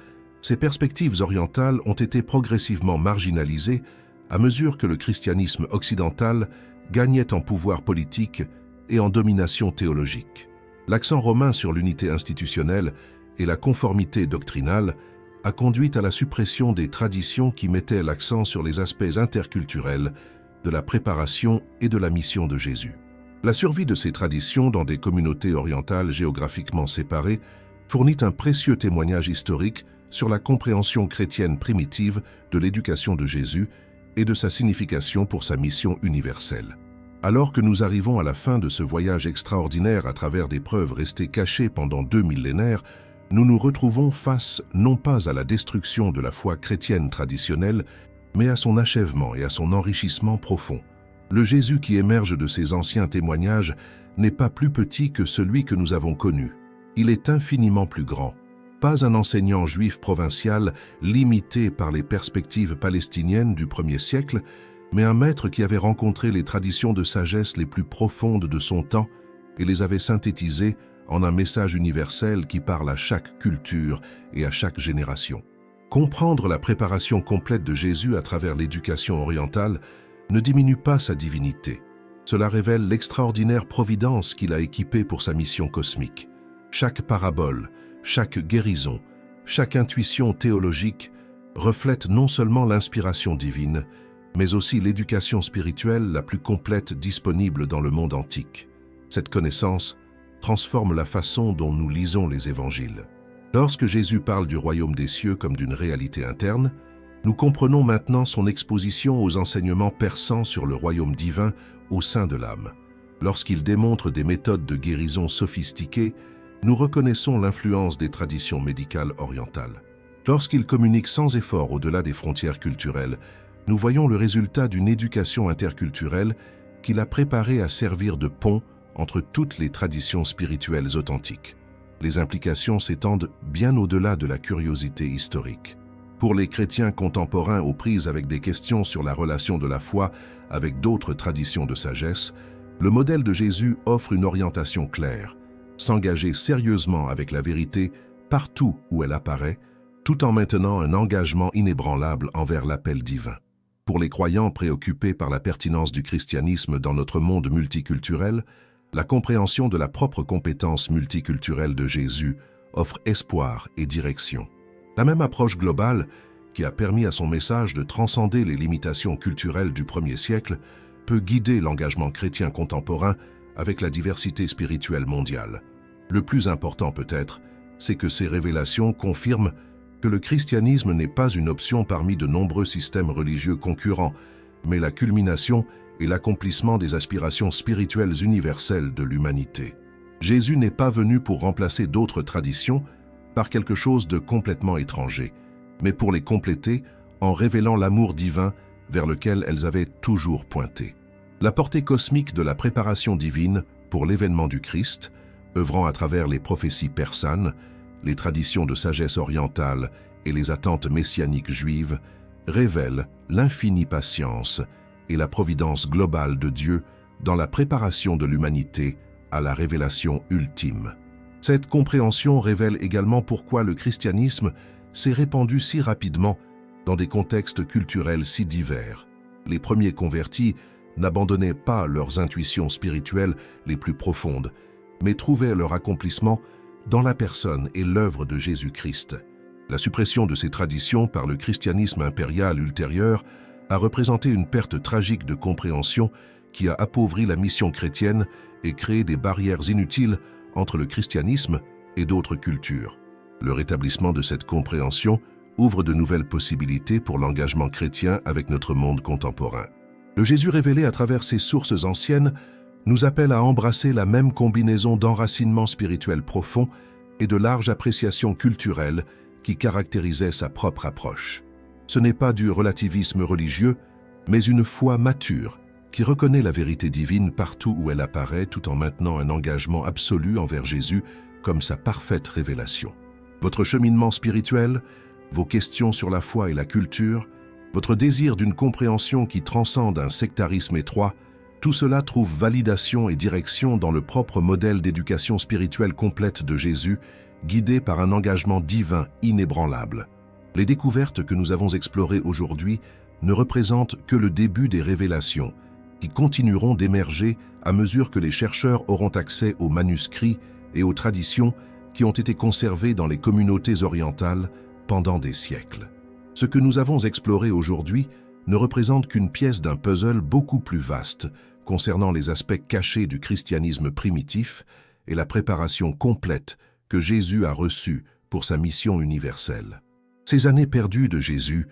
ces perspectives orientales ont été progressivement marginalisées à mesure que le christianisme occidental gagnait en pouvoir politique et en domination théologique. L'accent romain sur l'unité institutionnelle et la conformité doctrinale a conduit à la suppression des traditions qui mettaient l'accent sur les aspects interculturels de la préparation et de la mission de Jésus. La survie de ces traditions dans des communautés orientales géographiquement séparées fournit un précieux témoignage historique sur la compréhension chrétienne primitive de l'éducation de Jésus et de sa signification pour sa mission universelle. Alors que nous arrivons à la fin de ce voyage extraordinaire à travers des preuves restées cachées pendant 2 millénaires, nous nous retrouvons face non pas à la destruction de la foi chrétienne traditionnelle, mais à son achèvement et à son enrichissement profond. Le Jésus qui émerge de ces anciens témoignages n'est pas plus petit que celui que nous avons connu. Il est infiniment plus grand. Pas un enseignant juif provincial limité par les perspectives palestiniennes du 1er siècle, mais un maître qui avait rencontré les traditions de sagesse les plus profondes de son temps et les avait synthétisées en un message universel qui parle à chaque culture et à chaque génération. Comprendre la préparation complète de Jésus à travers l'éducation orientale ne diminue pas sa divinité. Cela révèle l'extraordinaire providence qu'il a équipée pour sa mission cosmique. Chaque parabole, chaque guérison, chaque intuition théologique reflète non seulement l'inspiration divine, mais aussi l'éducation spirituelle la plus complète disponible dans le monde antique. Cette connaissance transforme la façon dont nous lisons les évangiles. Lorsque Jésus parle du royaume des cieux comme d'une réalité interne, nous comprenons maintenant son exposition aux enseignements persans sur le royaume divin au sein de l'âme. Lorsqu'il démontre des méthodes de guérison sophistiquées, nous reconnaissons l'influence des traditions médicales orientales. Lorsqu'il communique sans effort au-delà des frontières culturelles, nous voyons le résultat d'une éducation interculturelle qu'il a préparé à servir de pont entre toutes les traditions spirituelles authentiques. Les implications s'étendent bien au-delà de la curiosité historique. Pour les chrétiens contemporains aux prises avec des questions sur la relation de la foi avec d'autres traditions de sagesse, le modèle de Jésus offre une orientation claire: s'engager sérieusement avec la vérité partout où elle apparaît, tout en maintenant un engagement inébranlable envers l'appel divin. Pour les croyants préoccupés par la pertinence du christianisme dans notre monde multiculturel, la compréhension de la propre compétence multiculturelle de Jésus offre espoir et direction. La même approche globale, qui a permis à son message de transcender les limitations culturelles du 1er siècle, peut guider l'engagement chrétien contemporain avec la diversité spirituelle mondiale. Le plus important peut-être, c'est que ces révélations confirment que le christianisme n'est pas une option parmi de nombreux systèmes religieux concurrents, mais la culmination et l'accomplissement des aspirations spirituelles universelles de l'humanité. Jésus n'est pas venu pour remplacer d'autres traditions par quelque chose de complètement étranger, mais pour les compléter en révélant l'amour divin vers lequel elles avaient toujours pointé. La portée cosmique de la préparation divine pour l'événement du Christ, œuvrant à travers les prophéties persanes, les traditions de sagesse orientale et les attentes messianiques juives, révèle l'infinie patience et la providence globale de Dieu dans la préparation de l'humanité à la révélation ultime. Cette compréhension révèle également pourquoi le christianisme s'est répandu si rapidement dans des contextes culturels si divers. Les premiers convertis n'abandonnaient pas leurs intuitions spirituelles les plus profondes, mais trouvaient leur accomplissement dans la personne et l'œuvre de Jésus-Christ. La suppression de ces traditions par le christianisme impérial ultérieur a représenté une perte tragique de compréhension qui a appauvri la mission chrétienne et créé des barrières inutiles entre le christianisme et d'autres cultures. Le rétablissement de cette compréhension ouvre de nouvelles possibilités pour l'engagement chrétien avec notre monde contemporain. Le Jésus révélé à travers ces sources anciennes nous appelle à embrasser la même combinaison d'enracinement spirituel profond et de large appréciation culturelle qui caractérisait sa propre approche. Ce n'est pas du relativisme religieux, mais une foi mature qui reconnaît la vérité divine partout où elle apparaît tout en maintenant un engagement absolu envers Jésus comme sa parfaite révélation. Votre cheminement spirituel, vos questions sur la foi et la culture, votre désir d'une compréhension qui transcende un sectarisme étroit, tout cela trouve validation et direction dans le propre modèle d'éducation spirituelle complète de Jésus, guidé par un engagement divin inébranlable. Les découvertes que nous avons explorées aujourd'hui ne représentent que le début des révélations, qui continueront d'émerger à mesure que les chercheurs auront accès aux manuscrits et aux traditions qui ont été conservées dans les communautés orientales pendant des siècles. Ce que nous avons exploré aujourd'hui ne représente qu'une pièce d'un puzzle beaucoup plus vaste concernant les aspects cachés du christianisme primitif et la préparation complète que Jésus a reçue pour sa mission universelle. Ces années perdues de Jésus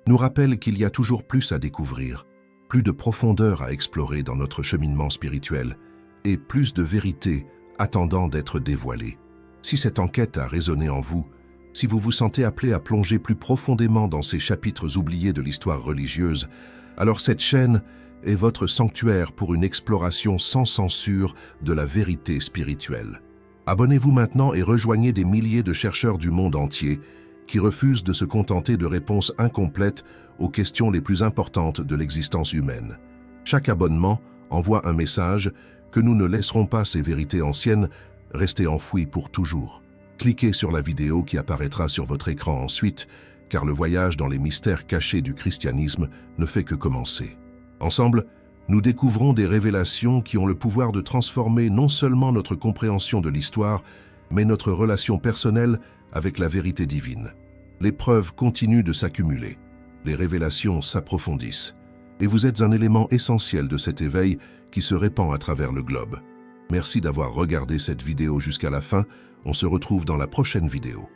nous rappellent qu'il y a toujours plus à découvrir, plus de profondeur à explorer dans notre cheminement spirituel et plus de vérité attendant d'être dévoilée. Si cette enquête a résonné en vous, si vous vous sentez appelé à plonger plus profondément dans ces chapitres oubliés de l'histoire religieuse, alors cette chaîne est votre sanctuaire pour une exploration sans censure de la vérité spirituelle. Abonnez-vous maintenant et rejoignez des milliers de chercheurs du monde entier qui refusent de se contenter de réponses incomplètes aux questions les plus importantes de l'existence humaine. Chaque abonnement envoie un message que nous ne laisserons pas ces vérités anciennes rester enfouies pour toujours. Cliquez sur la vidéo qui apparaîtra sur votre écran ensuite, car le voyage dans les mystères cachés du christianisme ne fait que commencer. Ensemble, nous découvrons des révélations qui ont le pouvoir de transformer non seulement notre compréhension de l'histoire, mais notre relation personnelle avec la vérité divine. Les preuves continuent de s'accumuler, les révélations s'approfondissent, et vous êtes un élément essentiel de cet éveil qui se répand à travers le globe. Merci d'avoir regardé cette vidéo jusqu'à la fin, on se retrouve dans la prochaine vidéo.